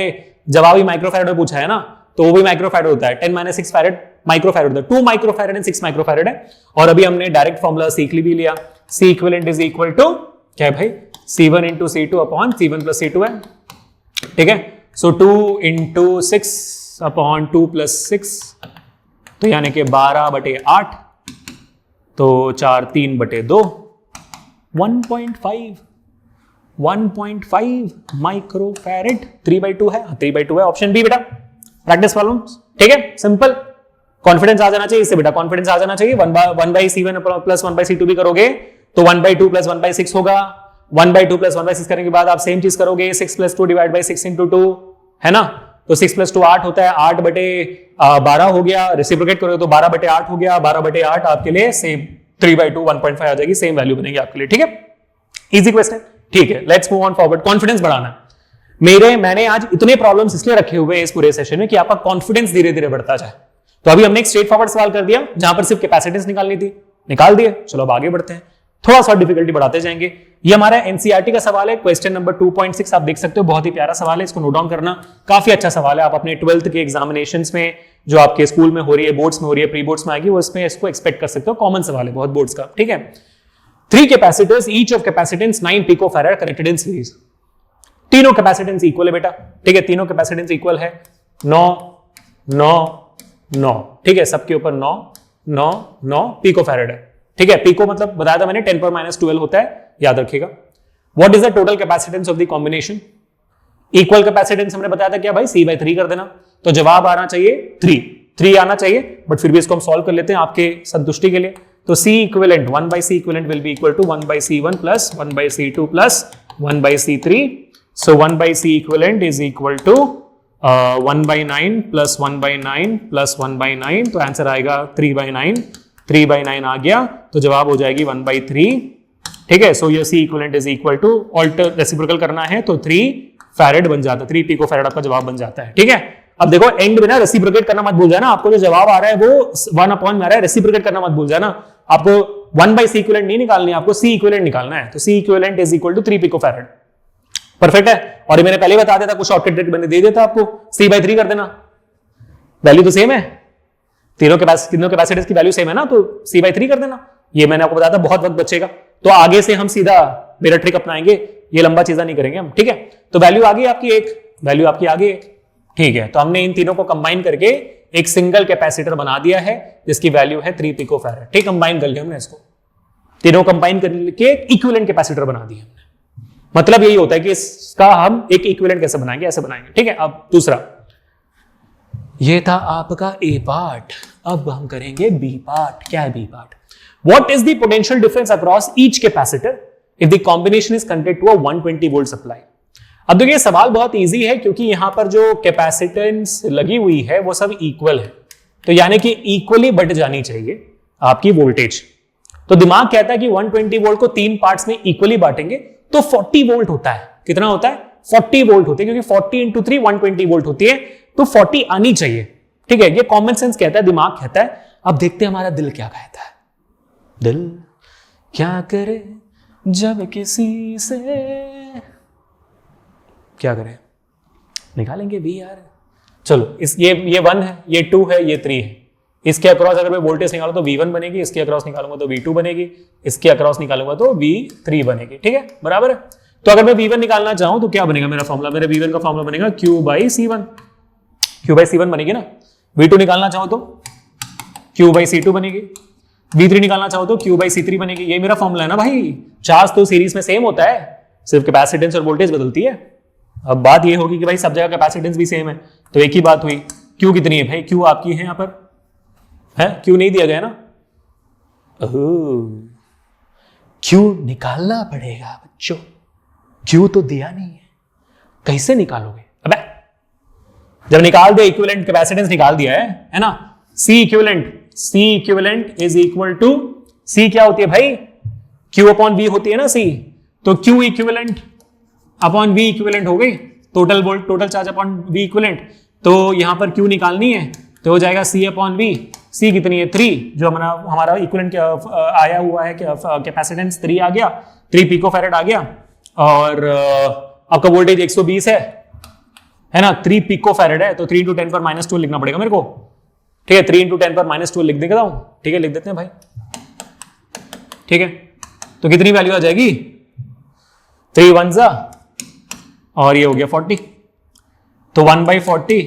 जवाब ही माइक्रोफैरड में पूछा है ना, तो वो भी माइक्रोफैरड होता है। 10⁻⁶ फैरड माइक्रोफैरड होता है, 2 माइक्रोफैरड एंड 6 माइक्रोफैरड है। और अभी हमने डायरेक्ट फॉर्मूला सीख भी लिया, C equivalent is equal to क्या है भाई, C1 × C2 upon C1 + C2 है, ठीक है। सो 2 × 6 अपॉन 2 + 6 तो यानी कि 12/8, तो 4 3/2 1.5 माइक्रोफैरड 3/2 है, 3/2 है, ऑप्शन बी बेटा। प्रैक्टिस प्रॉब्लम्स, ठीक है, सिंपल। कॉन्फिडेंस आ जाना चाहिए इससे बेटा, कॉन्फिडेंस आ जाना चाहिए। 1/C1 + 1/C2 भी करोगे तो 1/2 + 1/6 होगा, 1/2 + 1/6 करने के बाद आप सेम चीज करोगे, 6 + 2 / 6 × 2 है ना, तो 6 + 2 8 होता है, 8/12 हो गया, रेसिप्रोकेट करोगे तो 12/8 हो गया, 12/8 आपके लिए सेम 3/2 1.5 आ जाएगी, सेम वैल्यू बनेगी आपके लिए, ठीक है। इजी क्वेश्चन, ठीक है। Let's move on forward. Confidence बढ़ाना, मैंने आज इतने प्रॉब्लम्स इसलिए रखे हुए हैं इस पूरे सेशन में कि आपका कॉन्फिडेंस धीरे धीरे बढ़ता जाए। तो अभी हमने एक स्ट्रेट फॉरवर्ड सवाल कर दिया जहां पर सिर्फ कैपेसिटेंस निकालनी थी, निकाल दिए। चलो अब आगे बढ़ते हैं, थोड़ा सा डिफिकल्टी बढ़ाते जाएंगे। ये हमारा एनसीईआरटी का सवाल है, क्वेश्चन नंबर 2.6 आप देख सकते हो, बहुत ही प्यारा सवाल है, इसको नोट डाउन करना, काफी अच्छा सवाल है। आप अपने 12th के एग्जामिनेशंस में जो आपके स्कूल में हो रही है, बोर्ड्स में हो रही है, प्री बोर्ड्स में आएगी, वो इसमें इसको एक्सपेक्ट कर सकते हो, कॉमन सवाल है बहुत बोर्ड्स का, ठीक है। 3 capacitors each of capacitance 9 picofarad connected in series. तीनों कैपेसिटेंस इक्वल है बेटा, ठीक है, तीनों कैपेसिटेंस इक्वल है, 9 9 9, ठीक है, सबके ऊपर 9 9 9 पिकोफैरड है, ठीक है। पिको मतलब बताया था मैंने 10⁻12 होता है, याद रखिएगा। What is the total capacitance of the combination? Equal capacitance हमने बताया था क्या भाई, C/3 कर देना, तो जवाब आना चाहिए 3 आना चाहिए, बट फिर भी इसको हम सॉल्व कर लेते हैं आपके संतुष्टि के लिए। तो C equivalent 1/C equivalent will be equal to 1/C1 + 1/C2 + 1/C3। So 1/C equivalent is equal to 1/9 + 1/9 + 1/9, तो आंसर आएगा 3/9, 3/9 आ गया, तो जवाब हो जाएगी 1/3, ठीक है। सो ये C equivalent is equal to, alter reciprocal करना है तो 3 फैरड बन जाता है, 3 पिकोफैरड आपका जवाब बन जाता है, ठीक है। अब देखो एंड में ना रेसिप्रोकेट करना मत भूल जाना, आपको जो जवाब आ रहा है वो 1 में आ रहा है, रेसिप्रोकेट करना मत भूल जाना। आपको 1/C इक्विवेलेंट नहीं निकालनी है, आपको C इक्विवेलेंट निकालना है, तो C equivalent is equal to 3 picofarad, perfect है। और ये मैंने पहले बता दिया था, कुछ शॉर्टकट ट्रिक मैंने दे दिया था आपको, C/3 कर देना, वैल्यू तो सेम है, तीनों कैपेसिटर्स की वैल्यू सेम है ना, तो C/3 कर देना। ये मैंने आपको बताया था, बहुत वक्त बचेगा, तो आगे से हम सीधा मेरा ट्रिक अपनाएंगे, ये लंबा चीजा नहीं करेंगे हम, ठीक है। तो वैल्यू आ गई आपकी एक, वैल्यू आपकी आ गई एक, ठीक है। तो हमने इन तीनों को कंबाइन करके एक सिंगल कैपेसिटर बना दिया है जिसकी वैल्यू है 3 पिकोफैरड, ठीक, कंबाइन कर लिया हमने इसको, तीनों कंबाइन करके इक्विवेलेंट कैपेसिटर बना दिया हमने। मतलब यही होता है कि इसका हम एक इक्विवेलेंट कैसे बनाएंगे, ऐसे बनाएंगे, ठीक है। अब दूसरा, ये था आपका ए पार्ट, अब हम करेंगे बी पार्ट। क्या है B part? What is the potential difference across each capacitor if the combination is connected to a 120 volt supply. अब देखिए सवाल बहुत इजी है, क्योंकि यहां पर जो कैपेसिटेंस लगी हुई है वो सब इक्वल है, तो यानी कि इक्वली बढ़ जानी चाहिए आपकी वोल्टेज। तो दिमाग कहता है कि 120 वोल्ट को 3 पार्ट्स में इक्वली बांटेंगे तो 40 वोल्ट होता है। कितना होता है? 40 वोल्ट होते हैं, क्योंकि 40 × 3 120 वोल्ट होती है, तो 40 आनी चाहिए, ठीक है। ये कॉमन सेंस कहता है, दिमाग कहता है। अब देखते हैं हमारा दिल क्या कहता है। दिल क्या करे जब किसी से, क्या करे, निकालेंगे भी यार। चलो ये 1 है, ये 2 है, ये 3 है, इसके अक्रॉस अगर मैं वोल्टेज निकालूं तो V1 बनेगी, इसके अक्रॉस निकालूंगा तो V2 बनेगी, इसके अक्रॉस निकालूंगा तो V3 बनेगी। ठीक है, बराबर है। तो अगर मैं V1 निकालना चाहूं तो क्या बनेगा मेरा फॉर्मूला, मेरा V1 का फॉर्मूला बनेगा Q/C1, Q/C1 बनेगी ना। V2 निकालना चाहूं तो Q/C2 बनेगी, V3 निकालना चाहो तो Q/C3 बनेगी। ये मेरा फॉर्मूला है ना भाई। चार्ज तो सीरीज में सेम होता है, सिर्फ कैपेसिटेंस और वोल्टेज बदलती है। अब बात ये होगी कि भाई सब जगह कैपेसिटेंस भी सेम है, तो एक ही बात हुई। Q कितनी है भाई, Q आपकी है यहाँ पर, है Q नहीं दिया गया ना, Q निकालना पड़ेगा बच्चों, Q तो दिया नहीं है, कैसे निकालोगे? अबे जब निकाल दे, इक्विवेलेंट कैपेसिटेंस निकाल दिया है ना। C equivalent is equal to, C क्या होती है भाई, Q/V होती है ना C, तो Q equivalent upon V equivalent हो गई, total charge upon V equivalent. तो यहां पर Q निकालनी है तो हो जाएगा C/V। C कितनी है 3, जो हमारा इक्विवेलेंट आया हुआ है, कैपेसिटेंस 3 आ गया, 3 पिकोफैरेड आ गया, और आपका वोल्टेज 120 है ना, 3 पिकोफैरेड है, तो 3 × 10⁻² लिखना पड़ेगा मेरे को। ठीक है, 3 × 10⁻² लिख देता हूं। ठीक है, लिख देते हैं भाई। ठीक है, तो कितनी वैल्यू आ जाएगी, 3 1 और ये हो गया 40, तो 1/40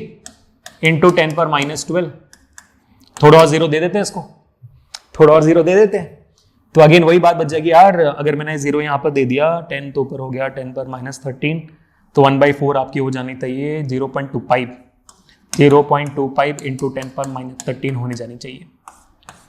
× 10⁻²। थोड़ा और जीरो दे देते हैं इसको, थोड़ा और जीरो दे देते हैं, तो अगेन वही बात बच जाएगी यार। अगर मैंने जीरो यहां पर दे दिया, 10 तो ऊपर हो गया, 10⁻13, तो 1/4 आपकी हो जानी चाहिए 0.25 × 10⁻13 होने जानी चाहिए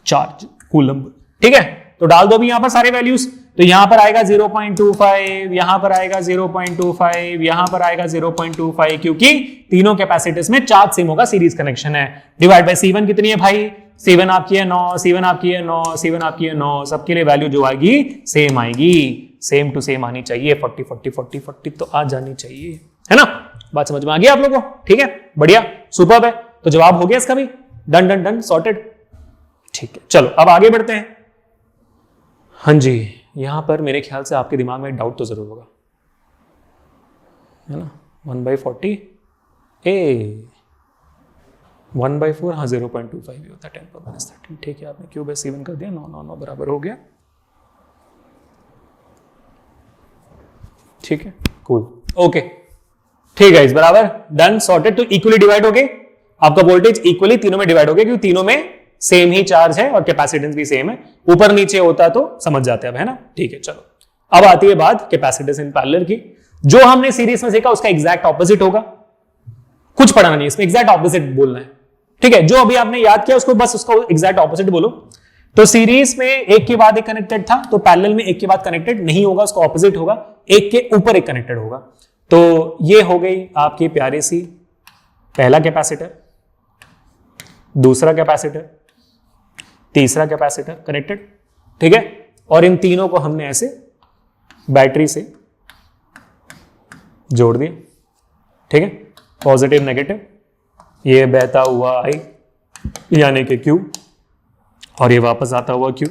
चार्ज कूलम्ब। ठीक है, तो डाल दो अभी यहां पर सारे वैल्यूज। तो यहां पर आएगा 0.25, यहां पर आएगा 0.25, यहां पर आएगा 0.25, क्योंकि तीनों कैपेसिटर्स में चार्ज सेम होगा, सीरीज कनेक्शन है। डिवाइड बाय C1 कितनी है भाई, C1 आपकी है 9, C1 आपकी है 9, C1 आपकी है 9, सबके लिए वैल्यू जो आएगी सेम आएगी, सेम टू सेम आनी चाहिए, 40 40 40 40 तो आ जानी चाहिए, है ना। बात समझ में आ गई आप लोगों को? ठीक है, बढ़िया, सुपर्ब है। तो जवाब हो गया इसका भी, डन डन डन, सॉर्टेड। ठीक है, चलो अब आगे बढ़ते हैं। हाँ जी, यहां पर मेरे ख्याल से आपके दिमाग में डाउट तो जरूर होगा, है ना। 1/40 1/4, हाँ 0.25 भी होता है, 10⁻13। ठीक है, आपने Q/C1 कर दिया, 9 9 9 बराबर हो गया। ठीक है, कूल, ओके, ठीक है, इस बराबर, डन, सॉर्टेड। तो इक्वली डिवाइड हो गए, आपका वोल्टेज इक्वली तीनों में डिवाइड हो गया, क्योंकि तीनों में सेम ही चार्ज है और कैपेसिटेंस भी सेम है। ऊपर नीचे होता तो समझ जाते हैं, है ना। ठीक है, चलो अब आती है बात कैपेसिटेंस इन पैरेलल की। जो हमने सीरीज में सीखा उसका एग्जैक्ट ऑपोजिट होगा, कुछ पढ़ना नहीं, इसमें एग्जैक्ट ऑपोजिट बोलना है। ठीक है, जो अभी आपने याद किया उसको बस उसको एग्जैक्ट ऑपोजिट बोलो। तो सीरीज में एक के बाद एक कनेक्टेड था, तो पैरेलल में एक के बाद कनेक्टेड नहीं होगा, उसका ऑपोजिट होगा, एक के ऊपर एक कनेक्टेड होगा। तो ये हो गई आपकी प्यारी सी पहला कैपेसिटर, दूसरा कैपेसिटर, तीसरा कैपेसिटर कनेक्टेड। ठीक है, और इन तीनों को हमने ऐसे बैटरी से जोड़ दिया। ठीक है, पॉजिटिव नेगेटिव, ये बहता हुआ I यानी कि Q, और ये वापस आता हुआ Q।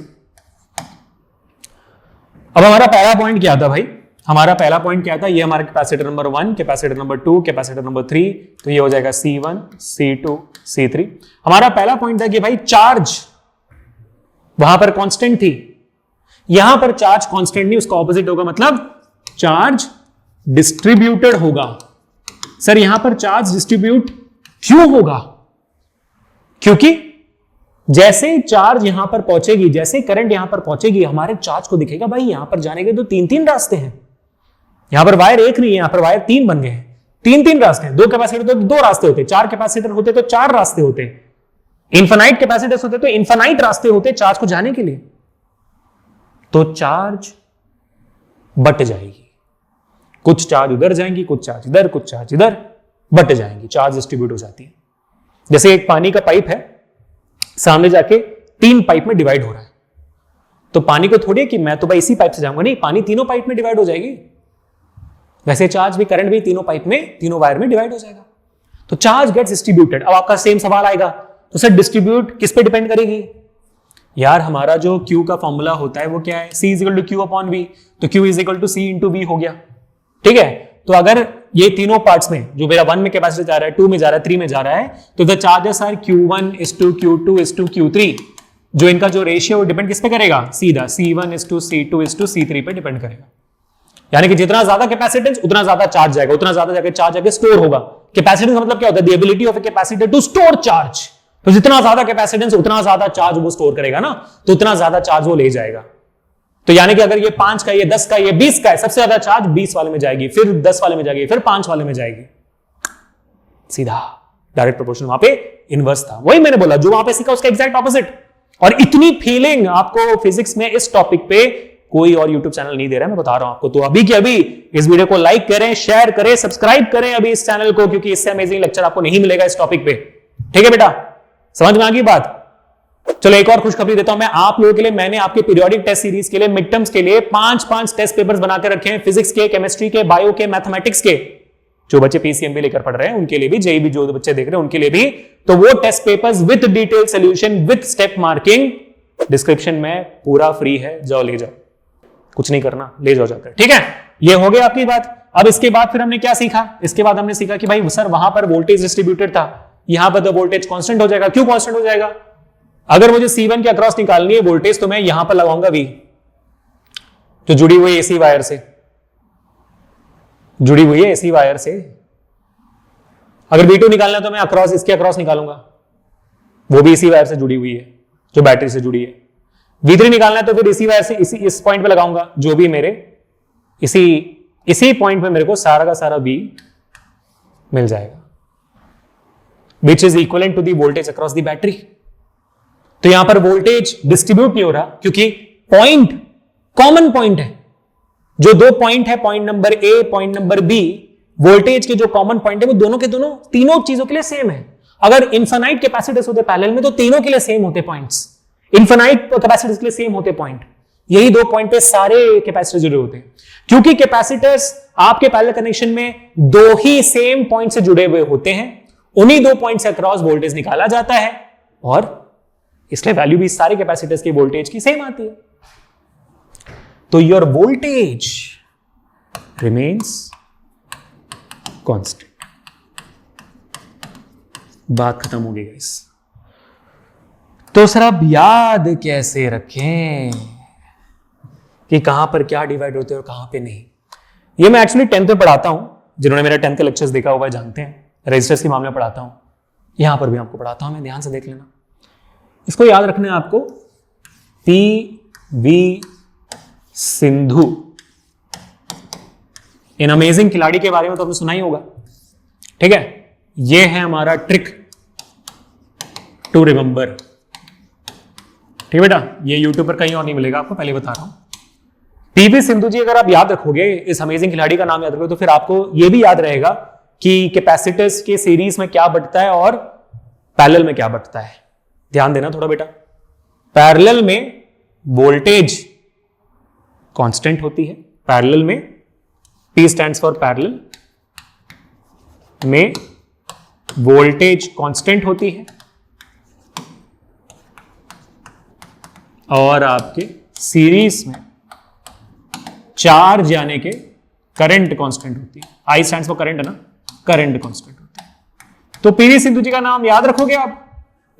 अब हमारा पहला पॉइंट क्या था भाई, हमारा पहला पॉइंट क्या था, ये हमारा capacitor number 1, capacitor number 2, capacitor number 3, तो ये हो जाएगा C1, C2, C3। हमारा पहला पॉइंट था कि भाई चार्ज वहां पर कांस्टेंट थी, यहां पर चार्ज कांस्टेंट नहीं, उसका ऑपोजिट होगा, मतलब चार्ज डिस्ट्रीब्यूटेड होगा। सर यहां पर चार्ज डिस्ट्रीब्यूट क्यों होगा, क्योंकि जैसे चार्ज यहां पर पहुंचेगी, जैसे करंट यहां पर पहुंचेगी, हमारे चार्ज को दिखेगा भाई यहां पर जाने के तो 3-3 रास्ते हैं। यहां पर वायर एक नहीं है, यहां पर वायर 3 बन गए हैं, 3-3 रास्ते हैं। 2 कैपेसिटर तो 2 रास्ते होते, 4 कैपेसिटर होते तो 4 रास्ते होते, इन्फिनाइट कैपेसिटर्स होते तो इन्फिनाइट रास्ते होते चार्ज को जाने के लिए। तो चार्ज बट जाएगी, कुछ चार्ज उधर जाएंगी, कुछ चार्ज इधर, कुछ चार्ज इधर, बट जाएंगी, चार्ज डिस्ट्रीब्यूट हो जाती है। जैसे एक पानी का पाइप है, सामने जाके 3 पाइप में डिवाइड हो रहा है, तो पानी को थोड़ी है कि मैं तो भाई इसी पाइप से जाऊंगा, नहीं, पानी तीनों पाइप में डिवाइड हो जाएगी। वैसे चार्ज भी, करंट भी तीनों पाइप में, तीनों वायर में डिवाइड हो जाएगा। तो चार्ज गेट्स डिस्ट्रीब्यूटेड। अब आपका सेम सवाल आएगा, तो सर डिस्ट्रीब्यूट किस पे डिपेंड करेगी यार, हमारा जो Q का फॉर्मूला होता है वो क्या है, C = Q/V, तो Q = C × V हो गया। ठीक है, तो अगर ये तीनों पार्ट्स में जो मेरा 1 में कैपेसिटर जा रहा है, 2 में जा रहा है, 3 में जा रहा है, तो the charges are Q1 is to Q2 is to Q3, जो इनका जो रेशियो डिपेंड किस पे करेगा, सीधा C1 is to C2 is to C3 पे डिपेंड करेगा। यानी कि जितना ज्यादा कैपेसिटेंस उतना ज्यादा चार्ज जाएगा, उतना ज्यादा जाकर चार्ज जाके स्टोर होगा। कैपेसिटेंस का मतलब क्या होता है, the ability of a capacitor to store charge. तो जितना ज्यादा कैपेसिटेंस उतना ज्यादा चार्ज वो स्टोर करेगा ना, तो उतना ज्यादा चार्ज वो ले जाएगा। तो यानी कि अगर ये 5 का, ये 10 का, ये 20 का है, सबसे ज्यादा चार्ज 20 वाले में जाएगी, फिर 10 वाले में जाएगी, फिर 5 वाले में जाएगी। सीधा डायरेक्ट प्रोपोर्शनल, वहां पे इनवर्स था। वही मैंने बोला, जो वहां पे सीखा उसका एग्जैक्ट ऑपोजिट। और इतनी फीलिंग आपको फिजिक्स में इस टॉपिक पे कोई और यूट्यूब चैनल नहीं दे रहा है, मैं बता रहा हूं आपको। तो अभी के अभी इस वीडियो को लाइक करें, शेयर करें, सब्सक्राइब करें अभी इस चैनल को, क्योंकि इससे अमेजिंग लेक्चर आपको नहीं मिलेगा इस टॉपिक पे। ठीक है बेटा, समझ में आ गई बात? चलो एक और खुशखबरी देता हूं मैं आप लोगों के लिए। मैंने आपके पीरियोडिक टेस्ट सीरीज के लिए, मिड टर्म्स के लिए 5 टेस्ट पेपर्स बना के रखे हैं, फिजिक्स के, केमिस्ट्री के, बायो के, मैथमेटिक्स के। जो बच्चे पीसीएमबी लेकर पढ़ रहे हैं उनके लिए भी, जेई भी जो बच्चे देख रहे हैं उनके लिए भी। तो वो test papers with detail solution with step marking description में पूरा फ्री है, जाओ ले जाओ, कुछ नहीं करना, ले जाओ जाकर। ठीक है, ये हो गया आपकी बात। अब इसके बाद फिर हमने क्या सीखा? इसके बाद हमने सीखा कि भाई सर वहां पर वोल्टेज डिस्ट्रीब्यूटेड था, यहां पर तो वोल्टेज कांस्टेंट हो जाएगा। क्यों कांस्टेंट हो जाएगा? अगर मुझे C1 के अक्रॉस निकालनी है वोल्टेज, तो मैं यहां पर लगाऊंगा V, जो जुड़ी हुई एसी वायर से, जुड़ी हुई है एसी वायर से। अगर V2 निकालना है तो मैं अक्रॉस, इसके अक्रॉस निकालूंगा, वो भी इसी वायर से जुड़ी हुई है, जो बैटरी से जुड़ी है। V3 निकालना है तो फिर इसी वायर से, इस पॉइंट पे लगाऊंगा, जो भी मेरे इसी पॉइंट पे मेरे को सारा का सारा V मिल जाएगा, which is equivalent to the voltage across the battery. तो यहां पर वोल्टेज डिस्ट्रीब्यूट नहीं हो रहा, क्योंकि पॉइंट कॉमन पॉइंट है। जो दो पॉइंट है, point number A, point number B, voltage के जो कॉमन पॉइंट है वो दोनों के दोनों, तीनों चीजों के लिए सेम है। अगर इनफाइनाइट कैपेसिटर्स होते पैरेलल में तो तीनों के लिए सेम होते पॉइंट्स, इनफाइनाइट कैपेसिटर्स के लिए सेम होते पॉइंट। यही दो पॉइंट पे सारे कैपेसिटर जुड़े होते हैं, क्योंकि कैपेसिटर्स आपके पैरेलल कनेक्शन में दो ही सेम पॉइंट से जुड़े हुए होते हैं। उन्हीं दो पॉइंट से अक्रॉस वोल्टेज निकाला जाता है, और इसलिए वैल्यू भी सारे कैपेसिटर्स की वोल्टेज की सेम आती है। तो योर वोल्टेज रिमेन्स कांस्टेंट। बात खत्म हो गई गाइस। तो सर अब याद कैसे रखें कि कहां पर क्या डिवाइड होते हैं और कहां पे नहीं? ये मैं एक्चुअली 10th में पढ़ाता हूं, जिन्होंने मेरा 10th के लेक्चर्स देखा हुआ है जानते हैं। रजिस्टर्स के मामले में पढ़ाता हूं, यहां पर भी आपको पढ़ाता हूं मैं, ध्यान से देख लेना। इसको याद रखना है आपको, पी.वी. सिंधु, इन अमेजिंग खिलाड़ी के बारे में तो आपने सुना ही होगा। ठीक है, ये है हमारा ट्रिक टू रिमेंबर। ठीक है बेटा, ये यूट्यूब पर कहीं और नहीं मिलेगा आपको, पहले बता रहा हूं। पी.वी. सिंधु जी अगर आप याद रखोगे, इस अमेजिंग खिलाड़ी का नाम याद रखोगे, तो फिर आपको यह भी याद रहेगा कि कैपेसिटर्स के सीरीज में क्या बढ़ता है और पैरेलल में क्या बढ़ता है। ध्यान देना थोड़ा बेटा। पैरेलल में वोल्टेज कांस्टेंट होती है, पैरेलल में P स्टैंड्स फॉर पैरेलल, में वोल्टेज कांस्टेंट होती है, और आपके सीरीज में चार्ज यानी के करंट कांस्टेंट होती है। I स्टैंड्स फॉर करंट है ना, करंट कांस्टेंट होती है। तो पी.वी. सिंधु जी का नाम याद रखोगे आप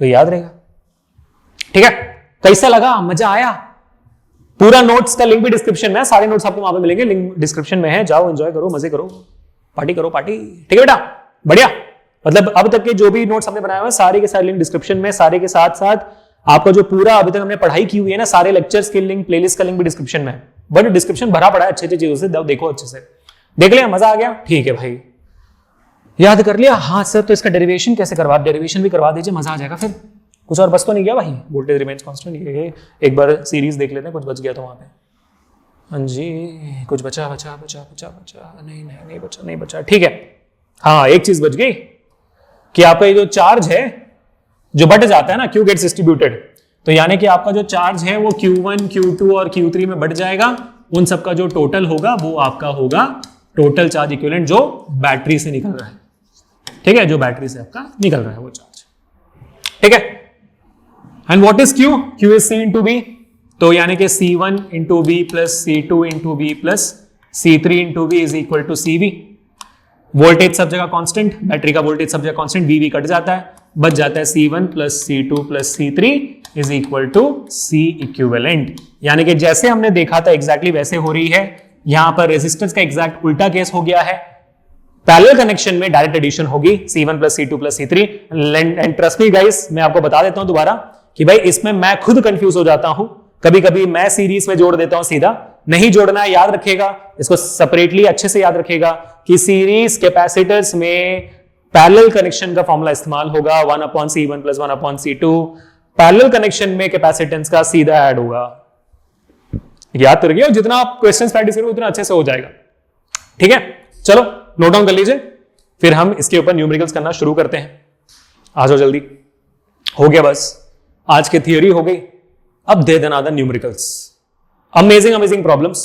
तो याद रहेगा। ठीक है, कैसा लगा? मजा आया? पूरा नोट्स का लिंक भी डिस्क्रिप्शन में है, सारे नोट्स आपको वहां पे मिलेंगे, लिंक डिस्क्रिप्शन में है, जाओ एंजॉय करो, मजे करो, पार्टी करो, पार्टी। ठीक है बेटा, बढ़िया। मतलब अब तक के जो भी नोट्स हमने बनाए हुए सारे के सारे लिंक डिस्क्रिप्शन में, सारे के साथ साथ आपका जो पूरा अभी तक हमने पढ़ाई की हुई है ना, सारे लेक्चर्स के लिंक, प्लेलिस्ट का लिंक भी डिस्क्रिप्शन में है। बट डिस्क्रिप्शन भरा पड़ा है अच्छे अच्छे चीजों से, देखो अच्छे से, देख लिया, मजा आ गया? ठीक है भाई, याद कर लिया? हाँ सर, तो इसका डेरिवेशन कैसे करवा? डेरिवेशन भी करवा दीजिए, मजा आ जाएगा। फिर कुछ और बस तो नहीं गया भाई? वोल्टेज रिमेन्स कांस्टेंट, एक बार सीरीज देख लेते हैं, कुछ बच गया तो वहां पे। हाँ जी, कुछ बचा बचा बचा बचा बचा नहीं नहीं नहीं बचा, नहीं बचा। ठीक है, हाँ एक चीज बच गई कि आपका ये जो चार्ज है जो बट जाता है ना, Q गेट्स डिस्ट्रीब्यूटेड, तो यानी कि आपका जो चार्ज है वो Q1, Q2 और Q3 में बढ़ जाएगा। उन सबका जो टोटल होगा वो आपका होगा टोटल चार्ज इक्विवेलेंट, जो बैटरी से निकल रहा है। ठीक है, जो बैटरी से आपका निकल रहा है वो चार्ज। ठीक है, and what is Q? Q is C into B, तो यानी कि C1 into B plus C2 into B plus C3 into B is equal to CV। Voltage सब जगह कांस्टेंट, बैटरी का वोल्टेज सब जगह कांस्टेंट, वी कट जाता है, बच जाता है C1 plus C2 plus C3 is equal to C equivalent. यानी कि जैसे हमने देखा था एग्जैक्टली वैसे हो रही है। यहां पर रेजिस्टेंस का एग्जैक्ट उल्टा केस हो गया है। पैरेलल कनेक्शन में डायरेक्ट एडिशन होगी C1 plus C2 plus C3। And trust me guys, मैं आपको बता देता हूं दोबारा कि भाई इसमें मैं खुद कंफ्यूज हो जाता हूं। कभी कभी मैं सीरीज में जोड़ देता हूं सीधा, नहीं जोड़ना है, याद रखेगा इसको सेपरेटली, अच्छे से याद रखेगा कि सीरीज कैपेसिटर्स में पैरेलल कनेक्शन का फॉर्मूला इस्तेमाल होगा 1/C1 plus 1/C2। Parallel connection में कैपेसिटेंस का सीधा ऐड होगा। याद तो रखिए, जितना आप क्वेश्चंस प्रैक्टिस करोगे उतना अच्छे से हो जाएगा। ठीक है, चलो नोट डाउन कर लीजिए, फिर हम इसके ऊपर न्यूमेरिकल्स करना शुरू करते हैं। आ जाओ जल्दी, हो गया बस, आज की थियोरी हो गई। अब दे देना अदर न्यूमेरिकल्स। अमेजिंग प्रॉब्लम्स,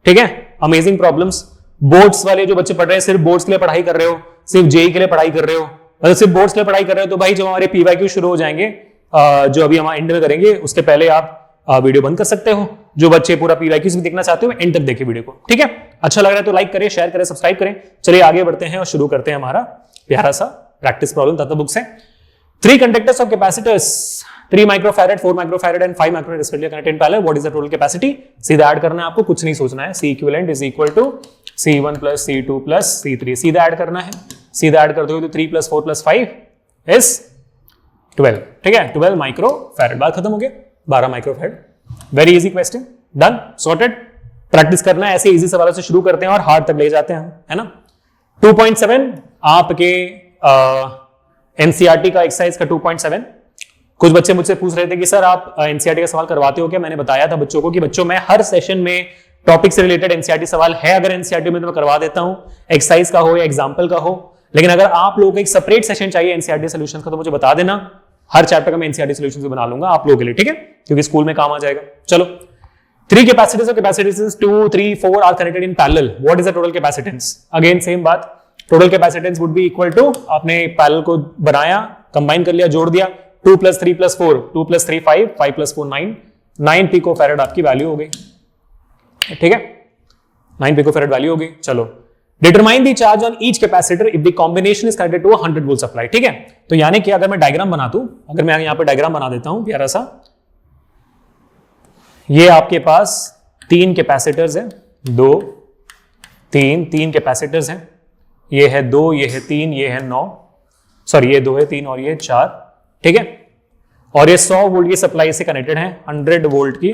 ठीक है, अमेजिंग प्रॉब्लम्स। बोर्ड्स वाले जो बच्चे पढ़ रहे हैं, सिर्फ बोर्ड्स के लिए पढ़ाई कर रहे हो, सिर्फ जेई के लिए पढ़ाई कर रहे हो, अगर सिर्फ बोर्ड्स के लिए पढ़ाई कर रहे हो तो भाई जब हमारे पीवाईक्यू शुरू हो जाएंगे, जो अभी हम एंड में करेंगे, उसके पहले आप वीडियो बंद कर सकते हो। जो बच्चे पूरा पीवाईक्यूज भी देखना चाहते हो एंड तक देखिए वीडियो को। ठीक है, अच्छा लग रहा है तो लाइक करें, शेयर करें, सब्सक्राइब करें। चलिए आगे बढ़ते हैं और शुरू करते हैं हमारा प्यारा सा प्रैक्टिस प्रॉब्लम तत्व बुक से। 3 conductors of capacitors 3 microfarad, 4 microfarad and 5 microfarad respectively connected in parallel. What is the total capacity? सीधा ऐड करना है आपको, कुछ नहीं सोचना है। C equivalent is equal to C1 plus C2 plus C3। सीधा ऐड करना है, सीधा ऐड करते हो तो 3 plus 4 plus 5 is 12। ठीक है, 12 माइक्रोफैरड। बात खत्म हो गया, 12 microfarad. Very easy question, done, sorted. Practice करना है, ऐसे इजी सवालों से शुरू करते हैं और हार्ड तक ले जाते हैं हम, है ना। 2.7 आपके एनसीईआरटी का एक्सरसाइज का 2.7। कुछ बच्चे मुझसे पूछ रहे थे कि सर आप एनसीईआरटी का सवाल करवाते हो क्या? मैंने बताया था बच्चों को कि बच्चों मैं हर सेशन में टॉपिक से रिलेटेड एनसीईआरटी सवाल है अगर एनसीईआरटी में तो मैं करवा देता हूं, एक्सरसाइज का हो या एग्जांपल का हो। लेकिन अगर आप लोगों को एक सेपरेट सेशन चाहिए एनसीईआरटी सॉल्यूशन का तो मुझे बता देना, हर चैप्टर का मैं एनसीईआरटी सॉल्यूशन भी बना लूंगा आप लोगों के लिए, ठीक है, क्योंकि स्कूल में काम आ जाएगा। चलो, 3 capacitors of capacitance 2, 3, 4 are connected in parallel. What is the total capacitance? Again same बात, total capacitance would be equal to, आपने पैरेलल को बनाया, कंबाइन कर लिया, जोड़ दिया, 2 plus 3 plus 4, 2 plus 3 5, 5 plus 4 9 पिकोफैरड आपकी वैल्यू हो गई। ठीक है, 9 पिकोफैरड वैल्यू हो गई। चलो, determine the charge on each capacitor if the combination is connected to 100 volt supply. ठीक है, तो यानी कि अगर मैं डायग्राम बना दूं, अगर मैं यहां पे डायग्राम बना देता हूं प्यारा सा, ये आपके पास 3 कैपेसिटर्स हैं, 2 3 कैपेसिटर्स हैं, ये है 2, ये है 3, ये है 9, सॉरी ये 2 है, 3 और ये 4। ठीक है, और ये 100 वोल्ट की सप्लाई से कनेक्टेड है, 100 वोल्ट की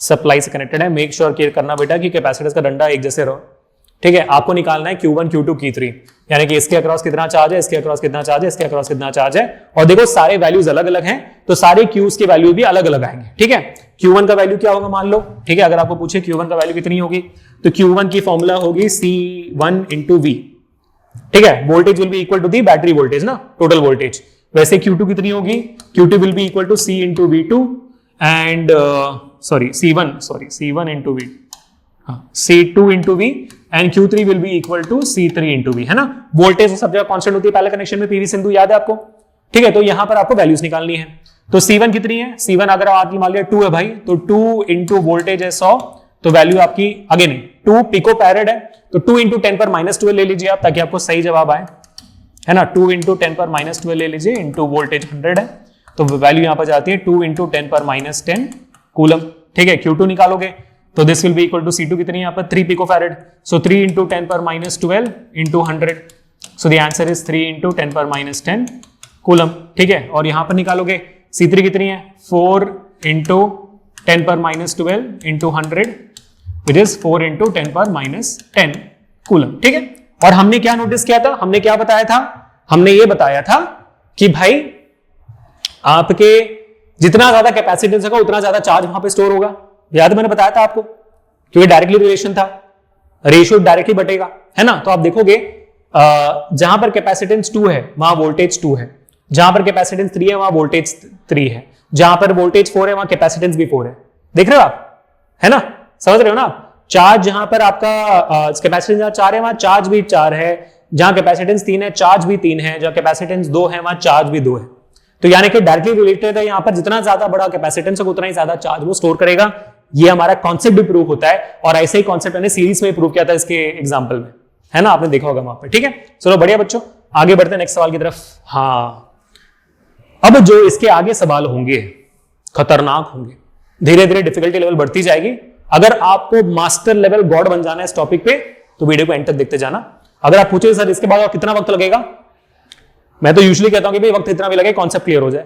सप्लाई से कनेक्टेड है। मेक श्योर क्लियर करना बेटा कि कैपेसिटर्स का डंडा एक जैसे रहो। ठीक है, आपको निकालना है Q1 Q2 Q3, यानी कि इसके अक्रॉस कितना चार्ज है, इसके अक्रॉस कितना चार्ज है, इसके अक्रॉस कितना चार्ज है। और देखो सारे वैल्यूज अलग अलग हैं तो सारे Qs के वैल्यू भी अलग अलग आएंगे। ठीक है, Q1 का वैल्यू क्या होगा मान लो, ठीक है, अगर आपको पूछे Q1 का वैल्यू कितनी होगी तो Q1 की फॉर्मूला होगी C1 into V। ठीक है, voltage will be equal to the battery voltage ना, टोटल वोल्टेज। वैसे Q2 कितनी होगी, Q2 will be equal to C into V2 and C1 into V, C2 into V and Q3 will be equal to C3 into V, है ना। Voltage सब जगह constant होती है पहले कनेक्शन में, पीवी सिंधु याद है आपको। ठीक है, तो यहां पर आपको वैल्यूज निकालनी है। तो C1 कितनी है, C1 अगर आपकी मान लिया 2 है भाई, तो 2 into वोल्टेज है 100, तो वैल्यू आपकी अगेन 2 पिकोफैरड है, तो 2 into 10 पर -12 ले लीजिए आप ताकि आपको सही जवाब आए, है ना। 2 into 10 पर -12 ले लीजिए, इंटू वोल्टेज 100 है, तो वैल्यू यहां पर जाती है 2 into 10 पर -10 कूलम। ठीक है, Q2 निकालोगे तो this will be equal to C2 कितनी है यहाँ पर 3 पिकोफैरड, सो 3 into 10 पर -12 into 100, so the answer is 3 into 10 पर -10 कूलम। ठीक है, और यहां पर निकालोगे C3 कितनी है 4 into 10 पर -12 into 100 विच इज 4 into 10 पर -10 कूलम। ठीक है, और हमने क्या नोटिस किया था, हमने क्या बताया था, हमने ये बताया था कि भाई आपके जितना ज्यादा कैपेसिटेंस होगा उतना ज्यादा चार्ज वहां पे स्टोर होगा। याद मैंने बताया था आपको, क्योंकि डायरेक्टली रिलेशन था, रेशियो डायरेक्टली बटेगा, है ना। तो आप देखोगे जहां पर कैपेसिटेंस 2 है वहां वोल्टेज 2 है, जहां पर कैपेसिटेंस 3 है वहां वोल्टेज 3 है, जहां पर वोल्टेज 4 है वहां कैपेसिटेंस भी 4 है। देख रहे हो आप, है ना, समझ रहे हो ना आप। चार्ज जहां पर आपका कैपेसिटेंस जहां 4 है वहां चार्ज भी 4 है, जहां कैपेसिटेंस 3 है चार्ज भी 3 है, जहां कैपेसिटेंस 2 है वहां चार्ज भी 2 है। तो यानी कि डायरेक्टली रिलेटेड है, यहां पर जितना ज्यादा बड़ा कैपेसिटेंस होगा उतना ही ज्यादा चार्ज वो स्टोर करेगा। ये हमारा कॉन्सेप्ट भी प्रूव होता है, और ऐसे ही कॉन्सेप्ट मैंने सीरीज में प्रूव किया था इसके एग्जांपल में। है ना, आपने देखा होगा वहां पर। ठीक है, चलो बढ़िया बच्चों, आगे बढ़ते हैं नेक्स्ट सवाल की तरफ। हाँ, अब जो इसके आगे सवाल होंगे खतरनाक होंगे, धीरे धीरे डिफिकल्टी लेवल बढ़ती जाएगी। अगर आपको मास्टर लेवल गॉड बन जाना है इस टॉपिक पे तो वीडियो को एंड तक देखते जाना। अगर आप पूछे सर इसके बाद और कितना वक्त लगेगा, मैं तो यूजुअली कहता हूं कि भाई वक्त इतना भी लगे कॉन्सेप्ट क्लियर हो जाए,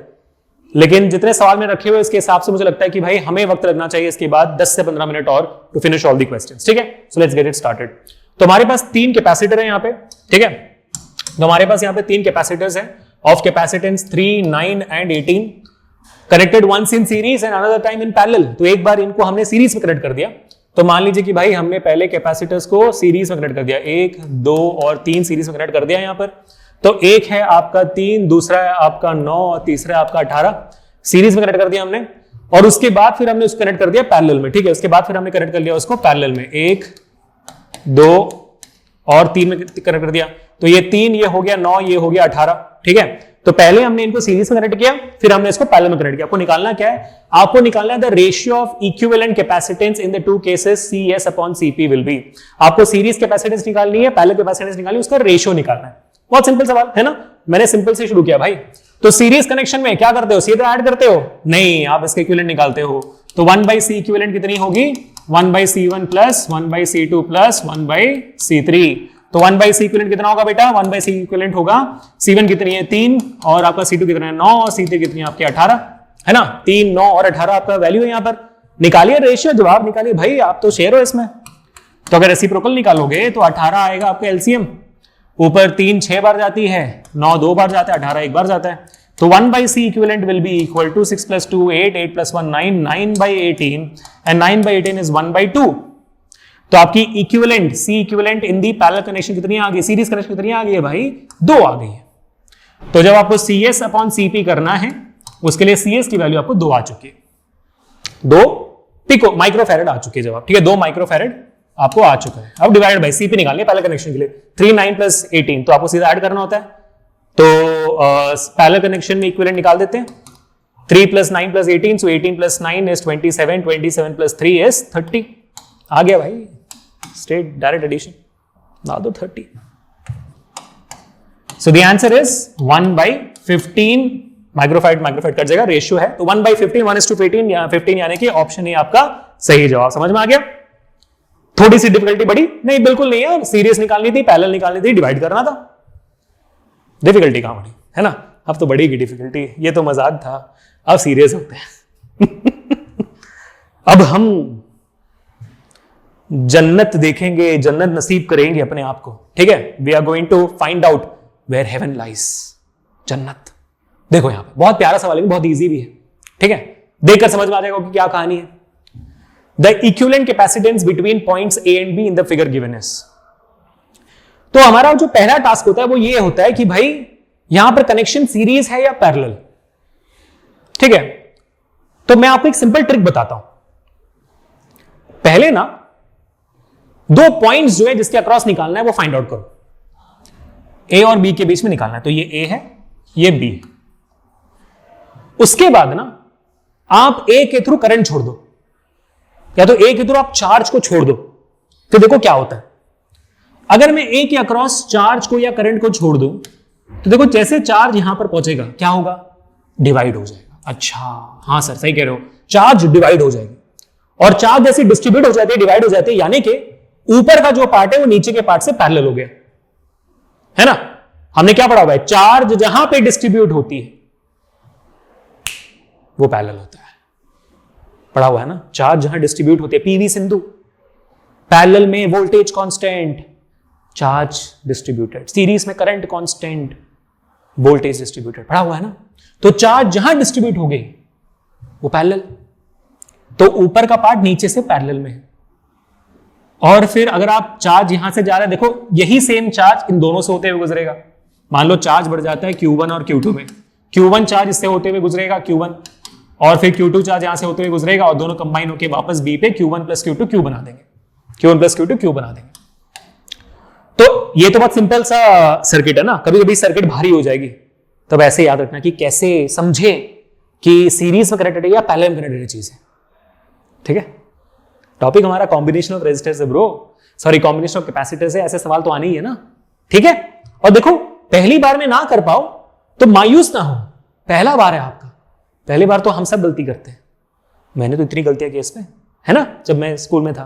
लेकिन जितने सवाल में रखे हुए इसके हिसाब से मुझे लगता है कि भाई हमें वक्त लगना चाहिए इसके बाद 10 से 15 मिनट और to finish all the questions. ठीक है, so let's get it started. तो हमारे पास 3 कैपेसिटर है यहाँ पे। ठीक है, तो हमारे पास यहाँ पे 3 कैपेसिटर्स हैं of capacitance 3, 9 and 18 connected once in series and another time in parallel. तो एक बार इनको हमने सीरीज में कनेक्ट कर दिया। तो मान लीजिए कि भाई हमने पहले कैपेसिटर्स को सीरीज में कनेक्ट कर दिया, 1, 2 और 3 सीरीज में कनेक्ट कर दिया यहाँ पर। तो एक है आपका 3, दूसरा है आपका 9 और तीसरा है आपका 18, सीरीज में कनेक्ट कर दिया हमने। और उसके बाद फिर हमने उसको कनेक्ट कर दिया पैरेलल में। ठीक है, उसके बाद फिर हमने कनेक्ट कर लिया उसको पैरेलल में, 1, 2 और 3 में कनेक्ट कर दिया। तो ये 3 ये हो गया 9, ये हो गया 18। ठीक है, तो पहले हमने इनको सीरीज में कनेक्ट किया, फिर हमने इसको पैरेलल में कनेक्ट किया। आपको निकालना क्या है, आपको निकालना है the ratio of equivalent capacitance in the 2 cases CS upon CP will be. आपको सीरीज कैपेसिटेंस निकालनी है, पैरेलल कैपेसिटेंस निकालनी है, उसका रेशियो निकालना है। बहुत सिंपल सवाल है ना, मैंने सिंपल से शुरू किया भाई। तो सीरीज कनेक्शन में क्या करते हो, सीधे ऐड करते हो? नहीं, आप इसके इक्विवेलेंट निकालते हो। तो 1/C इक्विवेलेंट कितनी होगी, 1/C1 plus 1/C2 plus 1/C3। तो 1/C इक्विवेलेंट कितना होगा बेटा, 1/C इक्विवेलेंट होगा C1 कितनी है 3 और आपका C2 कितना है 9 और C3 कितनी है आपकी 18, है ना। 3, 9 और 18 आपका वैल्यू है यहाँ पर। निकालिए रेशियो, जवाब निकालिए भाई, आप तो शेयर हो इसमें। तो अगर रेसिप्रोकल निकालोगे तो 18 आएगा आपका LCM। ऊपर 3 6 बार जाती है, 9 2 बार जाता है, 18 1 बार जाता है। तो 1/C equivalent will be equal to 6 + 2 8, 8 + 1 9, 9/18 and 9/18 is 1/2। तो आपकी equivalent C equivalent in the parallel connection कितनी आ गई, सीरीज कनेक्शन कितनी आ गई है भाई, 2 आ गई है। तो जब आपको CS अपॉन CP करना है उसके लिए CS की वैल्यू आपको 2 आ चुकी है, 2 पिको माइक्रोफैरेड आ चुकी है जवाब। ठीक है, 2 माइक्रोफैरेड आपको आ चुका है। अब डिवाइड बाय CP निकालनी है पैरेलल कनेक्शन के लिए, 3, 9 + 18 तो आपको सीधा ऐड करना होता है। तो पैरेलल कनेक्शन में इक्विवेलेंट निकाल देते हैं, 3 + 9 + 18, सो 18 + 9 इज 27, 27 + 3 इज 30। आ गया भाई, स्ट्रेट डायरेक्ट एडिशन ना दो 30। So the answer is 1/15 microfarad cut जाएगा, रेशियो है। तो 1/15 1:15 15 यानी कि ऑप्शन ए आपका सही जवाब। समझ में आ गया? थोड़ी सी डिफिकल्टी बढ़ी? नहीं, बिल्कुल नहीं है। सीरीज निकालनी थी, पैरेलल निकालनी थी, डिवाइड करना था, डिफिकल्टी कहां बढ़ी, है ना। अब तो बढ़ेगी डिफिकल्टी, ये तो मजाक था, अब सीरियस होते हैं। अब हम जन्नत देखेंगे, जन्नत नसीब करेंगे अपने आप को। ठीक है, we are going to find out where heaven lies, जन्नत। देखो यहां पे बहुत प्यारा सवाल है, बहुत इजी भी है। ठीक है, देखकर समझ में आ जाएगा कि क्या कहानी है। The equivalent capacitance between points A and B in the figure given is. तो हमारा जो पहला टास्क होता है वो ये होता है कि भाई यहां पर कनेक्शन सीरीज है या पैरेलल। ठीक है, तो मैं आपको एक सिंपल ट्रिक बताता हूं। पहले ना 2 पॉइंट्स जो है जिसके अक्रॉस निकालना है वो फाइंड आउट करो। A और B के बीच में निकालना है, तो ये A है, ये B है। उसके बाद ना आप A के थ्रू करंट छोड़ दो, या तो A के थ्रू आप चार्ज को छोड़ दो। तो देखो क्या होता है, अगर मैं A के अक्रॉस चार्ज को या करंट को छोड़ दूं तो देखो जैसे चार्ज यहां पर पहुंचेगा क्या होगा, डिवाइड हो जाएगा। अच्छा हाँ सर सही कह रहे हो, चार्ज डिवाइड हो जाएगी। और चार्ज जैसे डिस्ट्रीब्यूट हो जाती है, डिवाइड हो जाती है, यानी कि ऊपर का जो पार्ट है वो नीचे के पार्ट से पैरेलल हो गया, है ना। हमने क्या पढ़ा हुआ है, चार्ज जहां पे डिस्ट्रीब्यूट होती है वो पैरेलल होता है, पढ़ा हुआ है ना। चार्ज जहां डिस्ट्रीब्यूट होती है, पीवी सिंधु, पैरेलल में voltage constant, charge distributed, series में करंट कांस्टेंट, वोल्टेज डिस्ट्रीब्यूटेड, पढ़ा हुआ है ना। तो चार्ज जहां डिस्ट्रीब्यूट हो गई वो पैरेलल, तो ऊपर का पार्ट नीचे से पैरेलल में है। और फिर अगर आप चार्ज यहां से जा रहे हैं, देखो यही सेम चार्ज इन दोनों से होते हुए गुजरेगा। मान लो चार्ज बढ़ जाता है Q1 और Q2 में, Q1 चार्ज इससे होते हुए गुजरेगा Q1, और फिर Q2 चार्ज यहां से होते हुए गुजरेगा, और दोनों कंबाइन होकर वापस B पे Q1 + Q2 Q बना देंगे, Q1 + Q2 Q बना देंगे। तो ये तो बहुत सिंपल सा सर्किट है ना। कभी कभी सर्किट भारी हो जाएगी, तब ऐसे याद रखना कि कैसे समझे कि सीरीज में कनेक्टेड है या पैरेलल में कनेक्टेड चीज है। ठीक है, टॉपिक हमारा कॉम्बिनेशन ऑफ रेजिस्टर्स है bro. Sorry combination of capacitors है, ऐसे सवाल तो आने ही है ना, ठीक है। और देखो पहली बार में ना कर पाओ तो मायूस ना हो, पहला बार है आपका, पहली बार तो हम सब गलती करते हैं, मैंने तो इतनी गलतियां की इसमें, है ना, जब मैं स्कूल में था,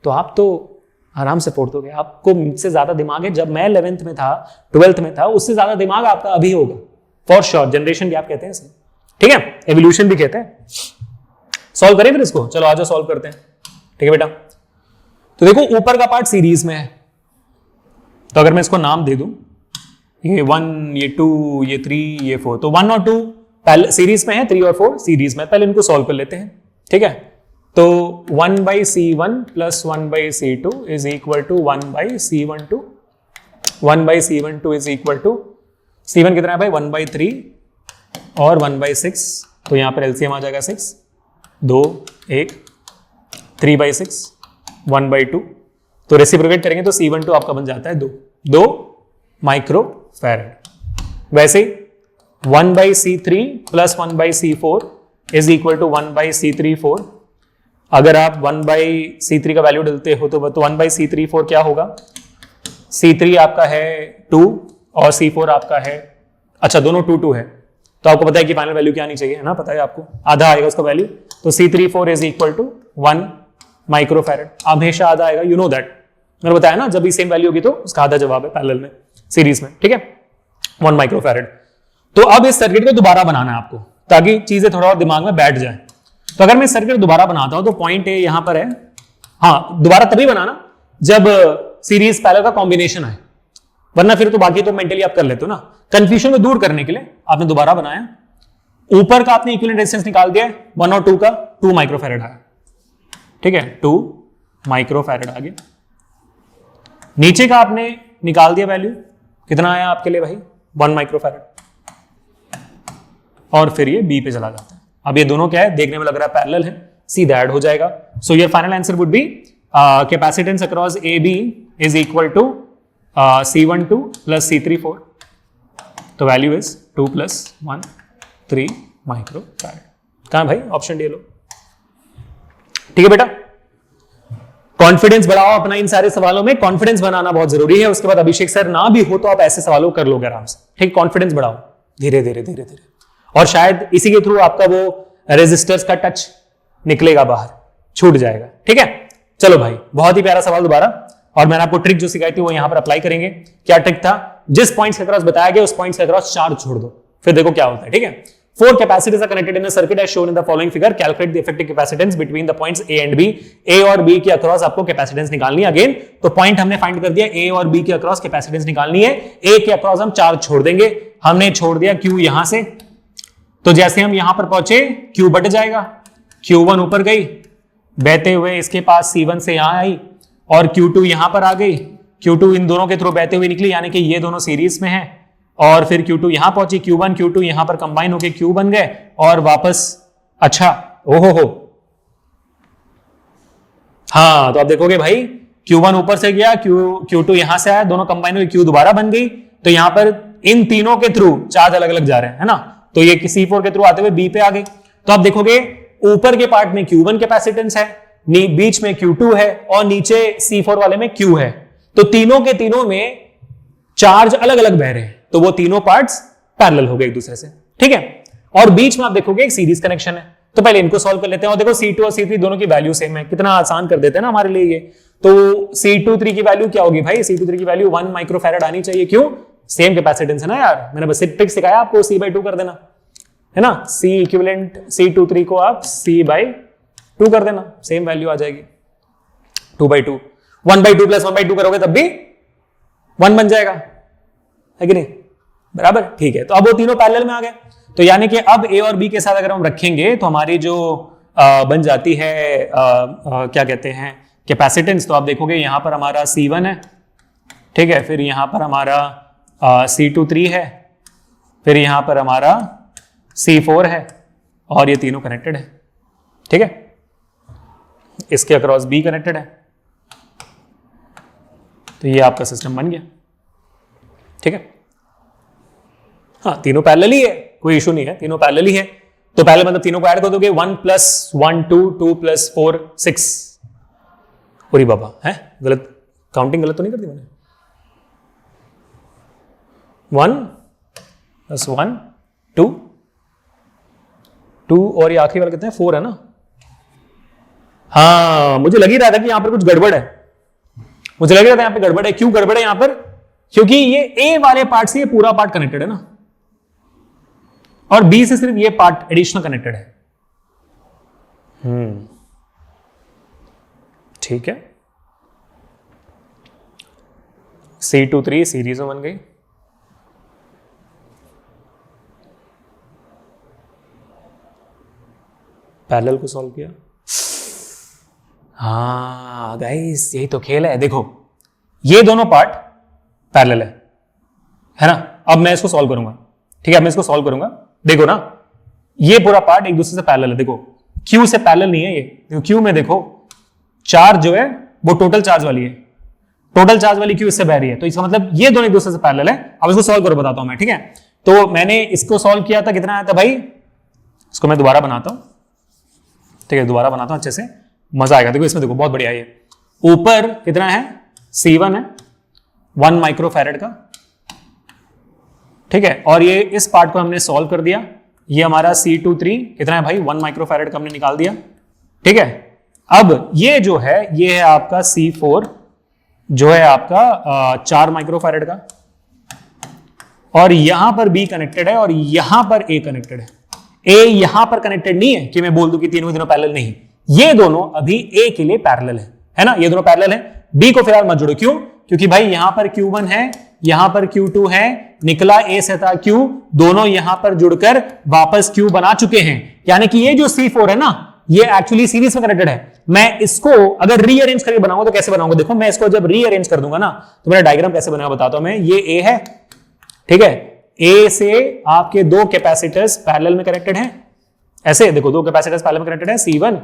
तो आप तो आराम से फोड़ दोगे, आपको मुझसे ज्यादा दिमाग है, जब मैं 11th में था 12th में था उससे ज्यादा दिमाग आपका अभी होगा फॉर श्योर, जनरेशन गैप कहते हैं इसे, ठीक है, एवोल्यूशन भी कहते हैं। सॉल्व करें फिर इसको, चलो आज सॉल्व करते हैं, ठीक है बेटा। तो देखो ऊपर का पार्ट सीरीज में है, तो अगर मैं इसको नाम दे दूं, ये 1 ये 2 ये 3 ये 4, तो 1 और 2 पहले सीरीज में है, 3 और 4 सीरीज में, पहले इनको सॉल्व कर लेते हैं, ठीक है। तो 1/C1 plus 1/C2 is equal to 1/C12, 1/C12 is equal to C1 कितना है भाई 1/3 और 1/6, तो यहां पर एलसीएम आ जाएगा 6, 2 1 3/6 1/2, तो रेसिप्रोकेट करेंगे तो C12 आपका बन जाता है 2 माइक्रो फैराड। वैसे 1/C3 plus 1/C4 is equal to 1/C34, अगर आप 1/C3 का वैल्यू डालते हो तो 1/C34 क्या होगा, C3 आपका है 2 और C4 आपका है, अच्छा दोनों 2 है, तो आपको पता है कि फाइनल वैल्यू क्या आनी चाहिए, है ना, पता है आपको, आधा आएगा उसका वैल्यू, तो C34 is equal to 1 micro farad, हमेशा आधा आएगा, यू नो दैट, मैंने बताया ना, जब भी सेम वैल्यू होगी तो उसका आधा जवाब है पैरेलल में, सीरीज में, ठीक है, 1 माइक्रो फैराड। तो अब इस सर्किट को दोबारा बनाना है आपको, ताकि चीजें थोड़ा और दिमाग में बैठ जाए। तो अगर मैं सर्किट दोबारा बनाता हूं तो पॉइंट ए यहां पर है, हाँ दोबारा तभी बनाना जब सीरीज पैरेलल का कॉम्बिनेशन आए, वरना फिर तो बाकी तो मेंटली आप कर लेते हो ना। कंफ्यूजन को दूर करने के लिए आपने दोबारा बनाया, ऊपर का आपने इक्विवेलेंट रेजिस्टेंस निकाल दिया 1 और 2 का, 2 माइक्रो फैराड आया, ठीक है, 2 माइक्रो फैराड आ गया। नीचे का आपने निकाल दिया वैल्यू, कितना आया आपके लिए भाई 1 माइक्रो फैराड, और फिर ये बी पे चला जाता है। अब ये दोनों क्या है, देखने में लग रहा है पैरेलल है, सीधा ऐड हो जाएगा। So your final answer would be capacitance across A B is equal to C12 plus C34, तो वैल्यू इज 2 + 1 3 माइक्रो फैराड। कहां भाई, ऑप्शन डी लो, ठीक है बेटा। कॉन्फिडेंस बढ़ाओ अपना, इन सारे सवालों में कॉन्फिडेंस बनाना बहुत जरूरी है। उसके बाद अभिषेक सर ना भी हो तो आप ऐसे सवालों कर लोगे आराम से, ठीक, कॉन्फिडेंस बढ़ाओ धीरे धीरे धीरे धीरे, और शायद इसी के थ्रू आपका वो रेजिस्टर्स का टच निकलेगा बाहर, छूट जाएगा, ठीक है। चलो भाई बहुत ही प्यारा सवाल दोबारा, और मैंने आपको ट्रिक जो सिखाई थी वो यहां पर अप्लाई करेंगे। क्या ट्रिक था, जिस पॉइंट्स के क्रॉस बताया गया उस पॉइंट्स के क्रॉस चार्ज छोड़ दो, फिर देखो क्या होता है, ठीक है। 4 capacitors are connected in a circuit as shown in the following figure. Calculate the effective capacitance between the points A and B. A और B के अक्रॉस आपको कैपेसिटेंस निकालनी है। अगेन तो पॉइंट हमने फाइंड कर दिया, A और B के अक्रॉस कैपेसिटेंस निकालनी है। A के अक्रॉस हम चार्ज छोड़ देंगे, हमने छोड़ दिया Q यहां से, तो जैसे हम यहां पर पहुंचे Q बट जाएगा, Q1 ऊपर गई बहते हुए इसके पास C1 से यहां आई, और Q2 यहां पर आ गई, Q2 इन दोनों के थ्रू बहते हुए निकली, यानी कि ये दोनों सीरीज में है, और फिर Q2 यहां पहुंची, Q1 Q2 यहां पर कंबाइन होके Q बन गए, और वापस अच्छा ओहो हो, हाँ तो आप देखोगे भाई Q1 ऊपर से गया, Q2 यहां से आया, दोनों कंबाइन हुए, Q दोबारा बन गई, तो यहां पर इन तीनों के थ्रू चार्ज अलग अलग जा रहे हैं, है ना, तो ये C4 के थ्रू आते हुए B पे आ गई। तो आप देखोगे ऊपर के पार्ट में Q1 कैपेसिटेंस है, बीच में Q2 है, और नीचे C4 वाले में Q है, तो तीनों के तीनों में चार्ज अलग अलग बह रहे हैं, तो वो तीनों पार्ट्स पैरेलल हो गए एक दूसरे से, ठीक है। और बीच में आप देखोगे एक सीरीज कनेक्शन है, तो पहले इनको सॉल्व कर लेते हैं। और देखो C2 और C3 दोनों की वैल्यू सेम है, कितना आसान कर देते हैं ना हमारे लिए ये। तो C23 की वैल्यू क्या होगी भाई, C23 की वैल्यू 1 माइक्रो फैराड आनी चाहिए, क्यों, सेम कैपेसिटेंस है ना यार, मैंने बस ट्रिक सिखाया आपको, C/2 कर देना, है ना, C इक्विवेलेंट C23 को आप C/2 कर देना, सेम वैल्यू आ जाएगी 2/2, 1/2 प्लस 1/2 करोगे तब भी 1 बन जाएगा, है कि नहीं, बराबर, ठीक है। तो अब वो तीनों पैरेलल में आ गए, तो यानी कि अब A और B के साथ अगर हम रखेंगे तो हमारी जो बन जाती है क्या कहते हैं कैपेसिटेंस, तो आप देखोगे यहां पर हमारा C1 है, ठीक है, फिर यहां पर हमारा C23 है, फिर यहां पर हमारा C4 है, और ये तीनों कनेक्टेड है, ठीक है, इसके अक्रॉस B कनेक्टेड है, तो ये आपका सिस्टम बन गया, ठीक है। हाँ तीनों पैरेलल ही है, कोई इशू नहीं है, तीनों पैरेलल ही है, तो पहले मतलब तीनों को ऐड कर दोगे, 1 + 1 2 2 + 4 6, पूरी बाबा है गलत काउंटिंग गलत तो नहीं कर दी मैंने? 1 + 1 2 और ये आखिरी वाला कितने हैं? 4 है ना? हाँ, मुझे लग ही रहा था कि यहां पर कुछ गड़बड़ है, मुझे लग रहा था यहां पे गड़बड़ है। क्यों गड़बड़ है यहां पर? क्योंकि ये ए वाले पार्ट से ये पूरा पार्ट कनेक्टेड है ना, और बी से सिर्फ ये पार्ट एडिशनल कनेक्टेड है। ठीक है, C2 3 सीरीज में बन गई। पैरेलल को सॉल्व किया। हाँ गाइस, यही तो खेल है। देखो ये दोनों पार्ट पैरेलल है ना? अब मैं इसको सॉल्व करूंगा, ठीक है? मैं इसको सॉल्व करूंगा। देखो ना, ये पूरा पार्ट एक दूसरे से पैरेलल है। देखो Q से पैरेलल नहीं है ये, देखो Q में देखो चार्ज जो है वो टोटल चार्ज वाली है, टोटल चार्ज वाली Q इससे बह रही है, तो इसका मतलब ये दोनों एक दूसरे से पैरेलल है। अब इसको सॉल्व करो, बताता हूं मैं, ठीक है? तो मैंने इसको सॉल्व किया था, कितना आया था भाई? इसको मैं दोबारा बनाता हूं, ठीक है? दोबारा बनाता हूं, अच्छे से मजा आएगा। देखो इसमें देखो बहुत बढ़िया है। ऊपर कितना है? C1 है 1 माइक्रोफैरेड का, ठीक है? और ये इस पार्ट को हमने सॉल्व कर दिया। ये हमारा C2 3 कितना है भाई? 1 माइक्रोफैरेड का हमने निकाल दिया, ठीक है? अब ये जो है ये है आपका C4 जो है आपका 4 माइक्रोफैरेड का, और यहां पर B कनेक्टेड है और यहां पर A कनेक्टेड है। A यहां पर कनेक्टेड नहीं है कि मैं बोल दूं कि तीनों पैरेलल नहीं, ये दोनों अभी A के लिए पैरेलल है ना? ये दोनों पैरेलल है। B को फिलहाल मत जोड़ो, क्यों? क्योंकि भाई यहां पर Q1 है, यहां पर Q2 है, निकला A से था Q, दोनों यहां पर जुड़कर वापस Q बना चुके हैं। यानी कि ये जो C4 है ना, ये एक्चुअली सीरीज में कनेक्टेड है। मैं इसको अगर रीअरेंज करके बनाऊंगा तो कैसे बनाऊंगा? देखो मैं इसको जब रीअरेंज कर दूंगा ना, तो मेरा डायग्राम कैसे बनेगा बताता हूं मैं। ये A है, ठीक है? A से आपके दो कैपेसिटर्स पैरेलल में कनेक्टेड हैं, ऐसे देखो दो कैपेसिटर्स पैरेलल में कनेक्टेड है, C1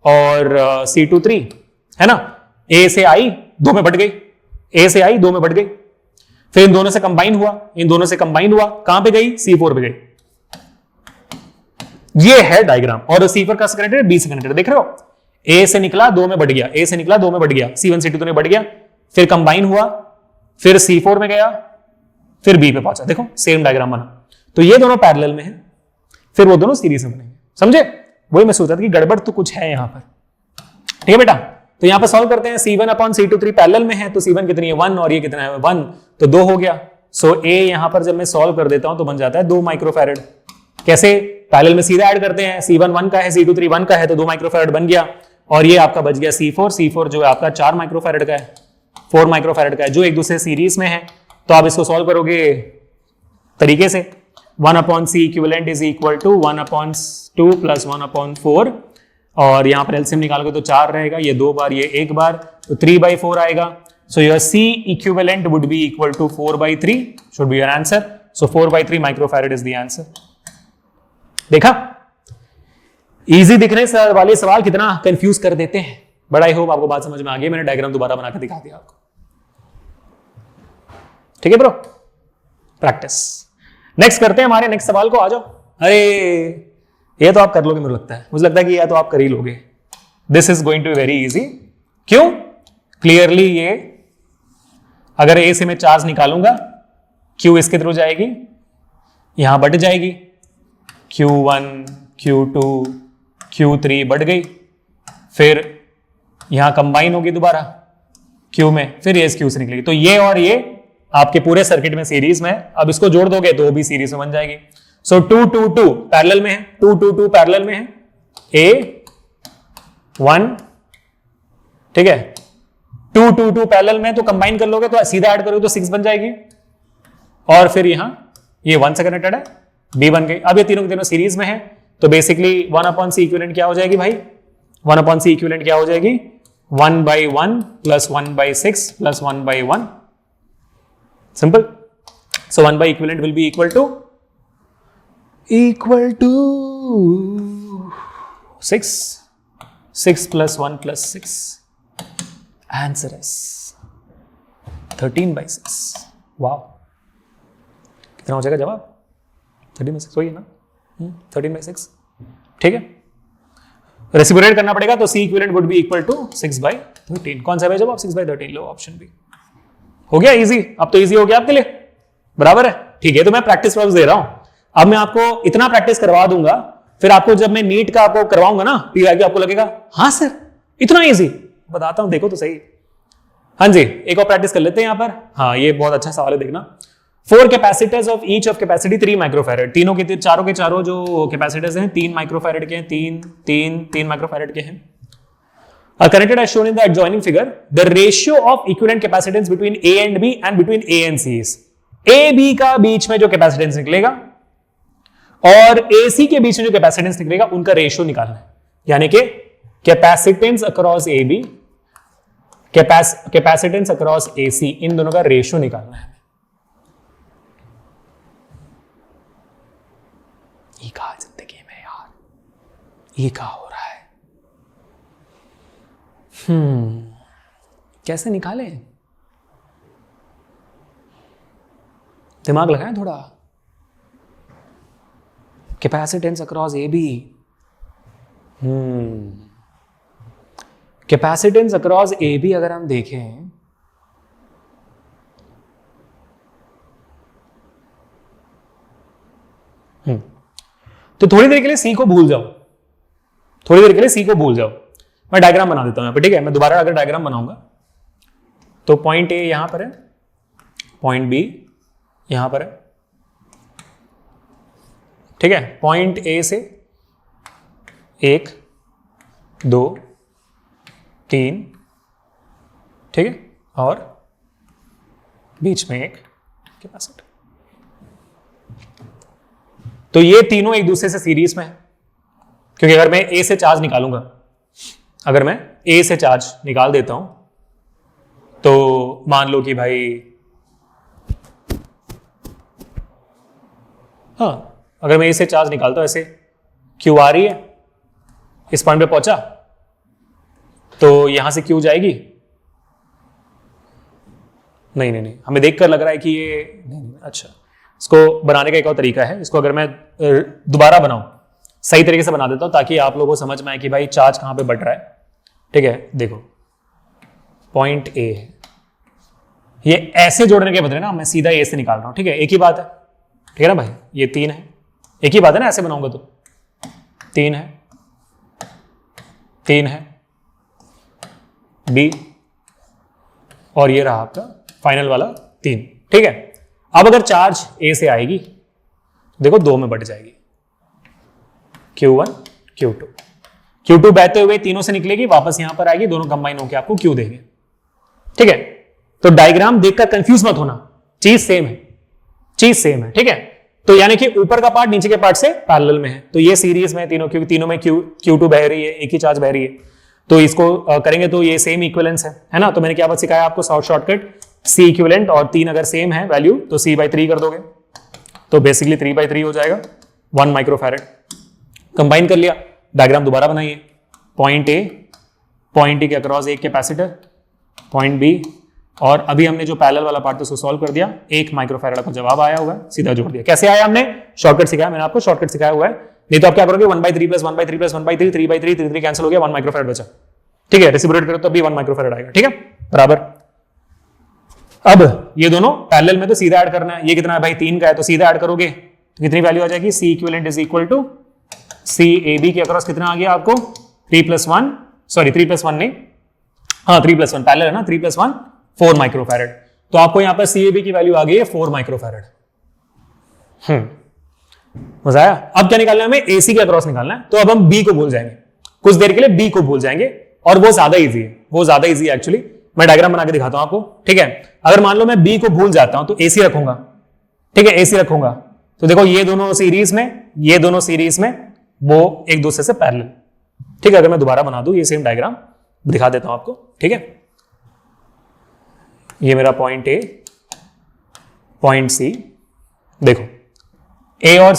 और C2 3 है ना? A से I 2 में बढ़ गई, A से I 2 में बढ़ गई, फिर इन दोनों से कंबाइन हुआ, इन दोनों से कंबाइन हुआ, कहां पे गई? C4 पे गई। ये है डायग्राम। और C4 का कनेक्टेड है, B से कनेक्टेड, देख रहे हो? A से निकला 2 में बढ़ गया, A से निकला 2 में बढ़ गया, C1 C2 में बढ़ गया, फिर कंबाइन हुआ, फिर C4 में गया, फिर B पे पहुंचा। देखो सेम डायग्राम बना। तो ये दोनों पैरेलल में है, फिर वो दोनों सीरीज में बनेंगे, समझे? वही मैं सोचा था कि गड़बड़ तो कुछ है यहां पर, ठीक है बेटा? तो यहां पर सॉल्व करते हैं। C1/C2 पैरेलल में है, तो C1 कितनी है? 1, और ये कितना है? 1, तो 2 हो गया। सो A यहां पर जब मैं सॉल्व कर देता हूं तो बन जाता है 2 माइक्रोफैरेड। कैसे? पैरेलल में सीधा ऐड करते हैं। C1 1 का है, C2 1 का है, तो 2 माइक्रोफैरेड बन गया। और ये आपका बच गया C4 जो है आपका 4 माइक्रोफैरेड का है, 4 माइक्रोफैरेड का है, जो एक दूसरे सीरीज में है। तो आप इसको सॉल्व करोगे तरीके से, 1/C equivalent is equal to 1/2 + 1/4, और यहां पर एलसीएम निकालोगे तो 4 रहेगा, ये 2 बार, ये 1 बार, तो 3/4 आएगा। So your C equivalent would be equal to 4/3, should be your answer. So 4/3 microfarad is the answer. देखा, इजी दिखने वाले सवाल कितना कंफ्यूज कर देते हैं। बड़ा आई होप आपको बात समझ में आ गई। मैंने डायग्राम दोबारा बनाकर दिखा दिया आपको, ठीक है ब्रो? प्रैक्टिस। नेक्स्ट करते हैं हमारे नेक्स्ट सवाल को, आ जाओ। अरे ये तो आप कर लोगे, मुझे लगता है, कि ये तो आप कर ही लोगे। This is going to be very easy. क्यों? क्लियरली ये अगर A से मैं चार्ज निकालूंगा, Q इसके थ्रू जाएगी, यहां बढ़ जाएगी, Q1 Q2 Q3 बढ़ गई, फिर यहां कंबाइन होगी दोबारा Q में, फिर ये Q से निकलेगी। तो ये और ये आपके पूरे सर्किट में सीरीज में। अब इसको जोड़ दोगे तो भी सीरीज में बन जाएगी। सो 2 2 2 पैरेलल में है, 2 2 2 पैरेलल में है, A1, ठीक है? 2 2 2 पैरेलल में, तो कंबाइन कर लोगे तो सीधा ऐड करोगे तो 6 बन जाएगी, और फिर यहां ये 1 से कनेक्टेड है, B बन गई। अब ये तीनों के तीनों सीरीज में है, तो बेसिकली 1/C इक्विवेलेंट क्या हो जाएगी भाई? 1/C इक्विवेलेंट क्या हो जाएगी? 1/1 + 1/6 + 1/1, simple. So 1 by equivalent will be equal to 6 + 1 + 6, answer is 13/6। Wow, कितना हो जाएगा जवाब? 13/6 वही है ना? 13/6, ठीक है? रेसिप्रोकेट करना पड़ेगा, तो C equivalent would be equal to 6/13। 13 कौन सा है जब आप 6/13 लो ऑप्शन बी। हो गया इजी, अब तो इजी हो गया आपके लिए, बराबर है। ठीक है, तो मैं प्रैक्टिस प्रॉब्लम्स दे रहा हूं, अब मैं आपको इतना प्रैक्टिस करवा दूंगा, फिर आपको जब मैं नीट का आपको करवाऊंगा ना पीवाई, आपको लगेगा हाँ सर इतना इजी। बताता हूं, देखो तो सही। हाँ जी, एक और प्रैक्टिस कर लेते हैं यहां पर। हाँ, ये बहुत अच्छा सवाल है, देखना। 4 capacitors of each of capacity 3 microfarad, तीनों के चारों जो कैपेसिटर्स हैं 3 माइक्रोफैरेड के हैं, 3 माइक्रोफैरेड के हैं। Are connected as shown in the adjoining figure. The ratio of equivalent capacitance between A and B and between A and C is A B का बीच में जो कैपेसिटेंस निकलेगा और AC के बीच में जो कैपेसिटेंस निकलेगा उनका रेशियो निकालना है। यानी कि capacitance across A B, capacitance across AC, इन दोनों का रेशियो निकालना है। ये कहा जिंदगी में यार, ये कहा हो रहा है। कैसे निकाले, दिमाग लगाएं थोड़ा। Capacitance across A B, capacitance across A B अगर हम देखें तो थोड़ी देर के लिए सी को भूल जाओ, थोड़ी देर के लिए सी को भूल जाओ। मैं डायग्राम बना देता हूं यहां पर, ठीक है। मैं दोबारा अगर डायग्राम बनाऊंगा तो पॉइंट ए यहां पर है, पॉइंट बी यहां पर है, ठीक है। पॉइंट ए से 1 2 3, ठीक है, और बीच में एक कैपेसिटर। तो ये तीनों एक दूसरे से सीरीज में है, क्योंकि अगर मैं ए से चार्ज निकालूंगा, अगर मैं ए से चार्ज निकाल देता हूं तो मान लो कि भाई, हाँ, अगर मैं ए से चार्ज निकालता हूं, ऐसे क्यू आ रही है, इस पॉइंट पे पहुंचा तो यहां से क्यू जाएगी। नहीं, हमें देखकर लग रहा है कि ये नहीं, अच्छा, इसको बनाने का एक और तरीका है। इसको अगर मैं दोबारा बनाऊं, सही तरीके से बना देता हूं ताकि आप लोगों को समझ में आए कि भाई चार्ज कहां पे बढ़ रहा है, ठीक है। देखो, पॉइंट ए है, ये ऐसे जोड़ने के बदले ना मैं सीधा ए से निकाल रहा हूं, ठीक है, एक ही बात है, ठीक है ना भाई। ये 3 है, एक ही बात है ना, ऐसे बनाऊंगा तो 3 है, 3 है बी, और ये रहा आपका फाइनल वाला 3, ठीक है। अब अगर चार्ज ए से आएगी देखो 2 में बढ़ जाएगी, Q1 Q2, Q2 बहते हुए तीनों से निकलेगी, वापस यहां पर आएगी, दोनों कंबाइन होकर आपको Q देंगे, ठीक है। तो डायग्राम देखकर कंफ्यूज मत होना, चीज सेम है, चीज सेम है, ठीक है। तो यानी कि ऊपर का पार्ट नीचे के पार्ट से पैरेलल में है, तो ये सीरीज में तीनों, क्योंकि तीनों में Q2 बह रही है, एक ही चार्ज बह रही है, तो इसको करेंगे तो ये सेम इक्विवेलेंस है ना। तो मैंने क्या बात सिखाया आपको, शॉर्टकट C इक्विवेलेंट, और 3 अगर सेम है वैल्यू तो C/3 कर दोगे, तो बेसिकली 3/3 हो जाएगा, 1 माइक्रोफैरेड। कंबाइन कर लिया, डायग्राम दोबारा बनाइए। पॉइंट ए के अक्रॉस एक कैपेसिटर, पॉइंट बी, और अभी हमने जो पैरेलल वाला पार्ट था उसको सॉल्व कर दिया, 1 माइक्रोफैरेड का जवाब आया हुआ है, सीधा जोड़ दिया। कैसे आया, हमने शॉर्टकट सिखाया, मैंने आपको शॉर्टकट सिखाया हुआ है। नहीं तो आप क्या करोगे, 1/3 + 1/3 + 1/3, 3/3 कैंसिल हो गया, 1 माइक्रोफैरेड बचा, ठीक है। रेसिप्रोकेट करो तो अभी 1 माइक्रोफैरेड आएगा, ठीक है, बराबर। अब ये दोनों पैरेलल में तो सीधा ऐड करना है, ये कितना है भाई 3 का है, तो सीधा ऐड करोगे तो कितनी वैल्यू आ जाएगी, C equivalent is equal to C AB के अक्रॉस कितना आ गया आपको, 3+1, सॉरी 3+1 नहीं, हाँ 3+1 पैरेलल है ना, 3+1 4 माइक्रोफैरेड। तो आपको यहां पर CAB की वैल्यू आ गई है 4 माइक्रोफैरेड। मजा आया। अब क्या निकालना है हमें, AC के अक्रॉस निकालना है, तो अब हम B को भूल जाएंगे, कुछ देर के लिए B को भूल जाएंगे, और वो ज्यादा इजी है, वो ज्यादा इजी है एक्चुअली। मैं डायग्राम बना के दिखाता हूं आपको, ठीक है। अगर मान लो मैं B को भूल जाता हूं तो AC रखूंगा, ठीक है, AC रखूंगा, तो देखो ये दोनों सीरीज में, ये दोनों सीरीज में, वो एक दूसरे से पैरेलल, ठीक है। अगर मैं दोबारा बना दूं ये सेम डायग्राम दिखा देता हूं आपको, ठीक है। ये मेरा पॉइंट A, पॉइंट C, देखो A और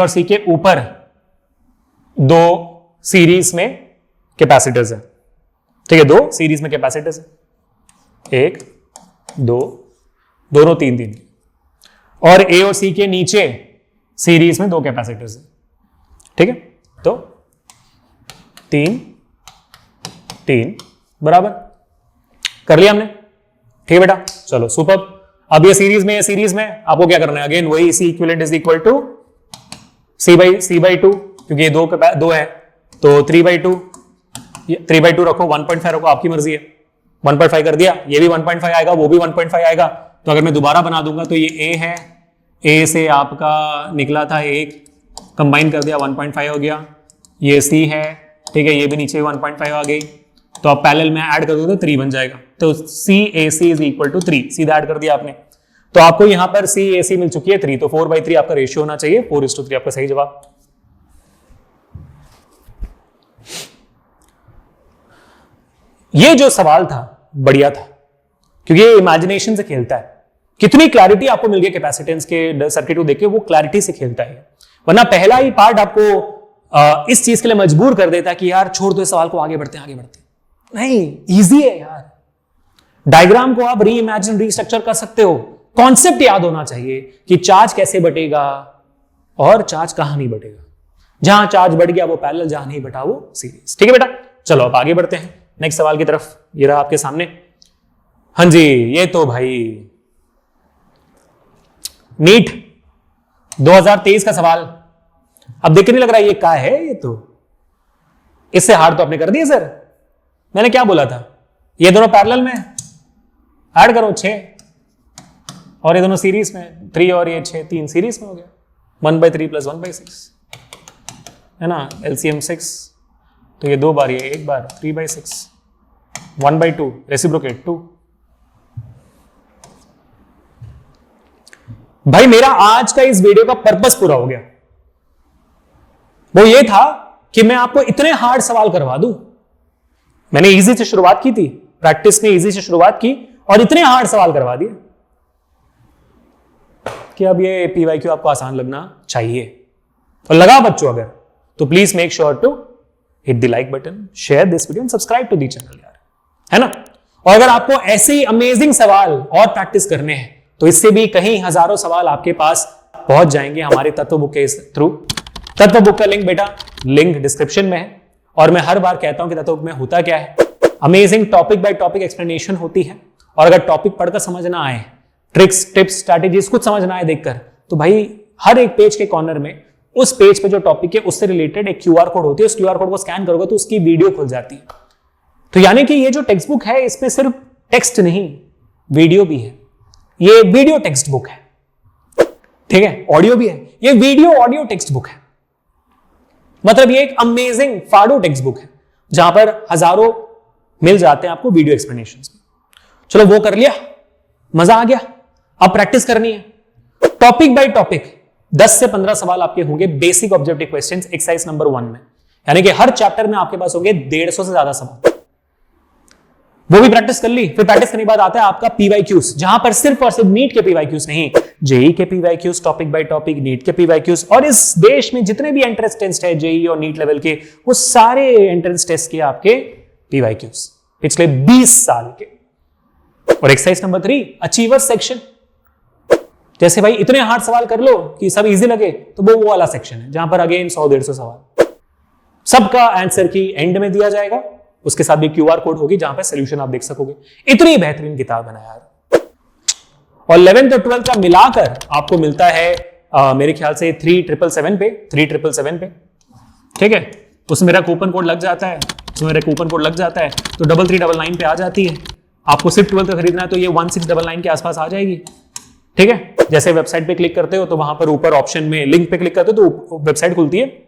C के ऊपर 2 सीरीज में कैपेसिटर्स है, ठीक है, 2 सीरीज में कैपेसिटर्स है, 1 2, दोनों 3, और A और C के नीचे सीरीज में 2 कैपेसिटर्स है, ठीक है। तो 3 बराबर कर लिया हमने, ठीक है बेटा। चलो सुपर। अब ये सीरीज में आपको क्या करना है, अगेन वही C equivalent is equal to C by two, क्योंकि ये दो है तो 3/2 रखो, 1.5 रखो, आपकी मर्जी है। 1.5 कर दिया, ये भी 1.5 आएगा, वो भी 1.5 आएगा। तो अगर मैं दोबारा बना दूंगा तो ये ए है, ए से आपका निकला था 1, कंबाइन कर दिया 1.5 हो गया। ये सी है, ठीक है, ये भी नीचे 1.5 आ गई। तो आप पैरेलल में ऐड कर दो तो 3 बन जाएगा। तो सी ए सी इज इक्वल टू 3, सीधा ऐड कर दिया आपने। तो आपको यहां पर सी ए सी मिल चुकी है 3, तो 4/3 आपका रेशियो होना चाहिए, 4:3 आपका सही जवाब। ये जो सवाल था बढ़िया था, क्योंकि ये इमेजिनेशन से खेलता है। कितनी क्लैरिटी आपको मिल गई कैपेसिटेंस के सर्किट को देख के, वो क्लैरिटी से खेलता है। वरना पहला ही पार्ट आपको इस चीज के लिए मजबूर कर देता है कि यार छोड़ दो इस सवाल को, आगे बढ़ते हैं। नहीं, इजी है यार। डायग्राम को आप री इमेजिन रीस्ट्रक्चर कर सकते हो। कॉन्सेप्ट याद होना चाहिए कि चार्ज कैसे बटेगा और चार्ज कहां नहीं बटेगा। जहां चार्ज बढ़ गया वो पैरेलल, जहां नहीं बटा वो सीरीज। ठीक है बेटा, चलो अब आगे बढ़ते हैं नेक्स्ट सवाल की तरफ। ये रहा आपके सामने। हाँ जी, ये तो भाई नीट 2023 का सवाल। अब देख के नहीं लग रहा ये क्या है, ये तो इससे हार्ड तो आपने कर दिया सर। मैंने क्या बोला था, ये दोनों पैरेलल में ऐड करो 6, और ये दोनों सीरीज में 3 और ये 6, 3 सीरीज में हो गया। 1/3 + 1/6 है ना, LCM 6, तो ये 2 बार, ये 1 बार, 3/6, 1/2 रेसिप्रोकेट 2। भाई मेरा आज का इस वीडियो का पर्पस पूरा हो गया। वो ये था कि मैं आपको इतने हार्ड सवाल करवा दूं। मैंने इजी से शुरुआत की थी, प्रैक्टिस में इजी से शुरुआत की और इतने हार्ड सवाल करवा दिए कि अब ये PYQ आपको आसान लगना चाहिए। और लगा बच्चों अगर, तो please make sure to hit the like button, share this video and subscribe to the channel यार, है ना। और अगर आपको ऐसे ही अमेजिंग सवाल और प्रैक्टिस करने हैं तो इससे भी कहीं हजारों सवाल आपके पास पहुंच जाएंगे हमारे तत्व बुक के थ्रू। तत्व बुक का लिंक बेटा लिंक डिस्क्रिप्शन में है। और मैं हर बार कहता हूं कि तत्व बुक में होता क्या है, amazing topic by topic explanation होती है। और अगर टॉपिक पढ़कर समझ ना आए, ट्रिक्स टिप्स स्ट्रैटेजीज कुछ समझ ना आए देखकर, तो भाई हर एक पेज के कॉर्नर में उस पेज पे जो टॉपिक है उससे रिलेटेड एक QR कोड होती है। उस QR कोड को स्कैन करोगे तो उसकी वीडियो खुल जाती है। तो यानी कि ये जो टेक्स्ट बुक है इसमें सिर्फ टेक्स्ट नहीं, वीडियो भी है। ये वीडियो टेक्स्ट बुक है, ठीक है, ऑडियो भी है। ये वीडियो ऑडियो टेक्स्ट बुक है। मतलब ये एक अमेजिंग फाड़ो टेक्स्ट बुक है जहां पर हजारों मिल जाते हैं आपको वीडियो एक्सप्लेनेशंस में। चलो वो कर लिया, मजा आ गया। अब प्रैक्टिस करनी है टॉपिक बाय टॉपिक। 10 से 15 सवाल आपके होंगे basic objective questions exercise number 1 में। यानी कि हर चैप्टर में आपके पास होंगे 150 से ज्यादा सवाल। वो भी प्रैक्टिस कर ली। फिर प्रैक्टिस करने के बाद आता है आपका PYQs, जहां पर सिर्फ और सिर्फ नीट के PYQs नहीं, जेई के PYQs, topic by topic, NEET के PYQs, और इस देश में जितने भी एंट्रेंस टेस्ट है जेई और नीट लेवल के, वो सारे एंट्रेंस टेस्ट के आपके PYQs पिछले 20 साल के। और एक्सरसाइज नंबर 3 अचीवर्स सेक्शन। जैसे भाई इतने हार्ड सवाल कर लो कि सब इजी लगे, तो वो वाला सेक्शन है जहां पर अगेन 100-150 सवाल सबका आंसर की एंड में दिया जाएगा। उसके साथ भी QR कोड होगी जहां पर सॉल्यूशन आप देख सकोगे। इतनी बेहतरीन किताब है ना यार। और 11th और 12th का मिलाकर आपको मिलता है मेरे ख्याल से 3777 पे, ठीक है। उसमें मेरा कूपन कोड लग जाता है, तो 3399 पे आ जाती है। आपको सिर्फ 12th का खरीदना है तो ये 1699 के आसपास आ जाएगी, ठीक है। जैसे वेबसाइट पे क्लिक करते हो तो वहां पर ऊपर ऑप्शन में लिंक पे क्लिक करते हो तो वेबसाइट खुलती है।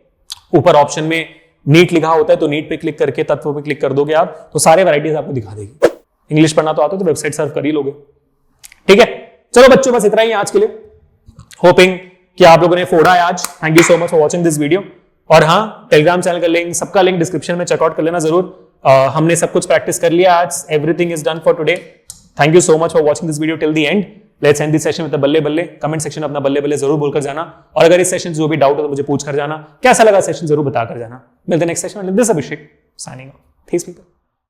ऊपर ऑप्शन में नीट लिखा होता है तो नीट पे क्लिक करके तत्व पे क्लिक कर दोगे आप, तो सारे वैरायटीज आपको दिखा देगी। इंग्लिश पढ़ना तो आता है तो वेबसाइट सर्फ कर ही लोगे, ठीक है। चलो बच्चों बस इतना ही आज के लिए। होपिंग कि आप लोगों ने फोड़ा है आज। Thank you so much for watching this video. और हाँ, टेलीग्राम चैनल का लिंक, सबका लिंक डिस्क्रिप्शन में चेकआउट कर लेना जरूर। हमने सब कुछ प्रैक्टिस कर लिया आज। Everything is done for today. Thank you so much for watching this video till the and. Let's end this session with बल्ले बल्ले। कमेंट सेक्शन में अपना बल्ले बल्ले जरूर बोलकर जाना। और अगर इस सेशन जो भी डाउट हो तो मुझे पूछ कर जाना। कैसा लगा सेशन जरूर बता कर जाना। मिलते हैं नेक्स्ट सेशन में। This Abhishek signing off.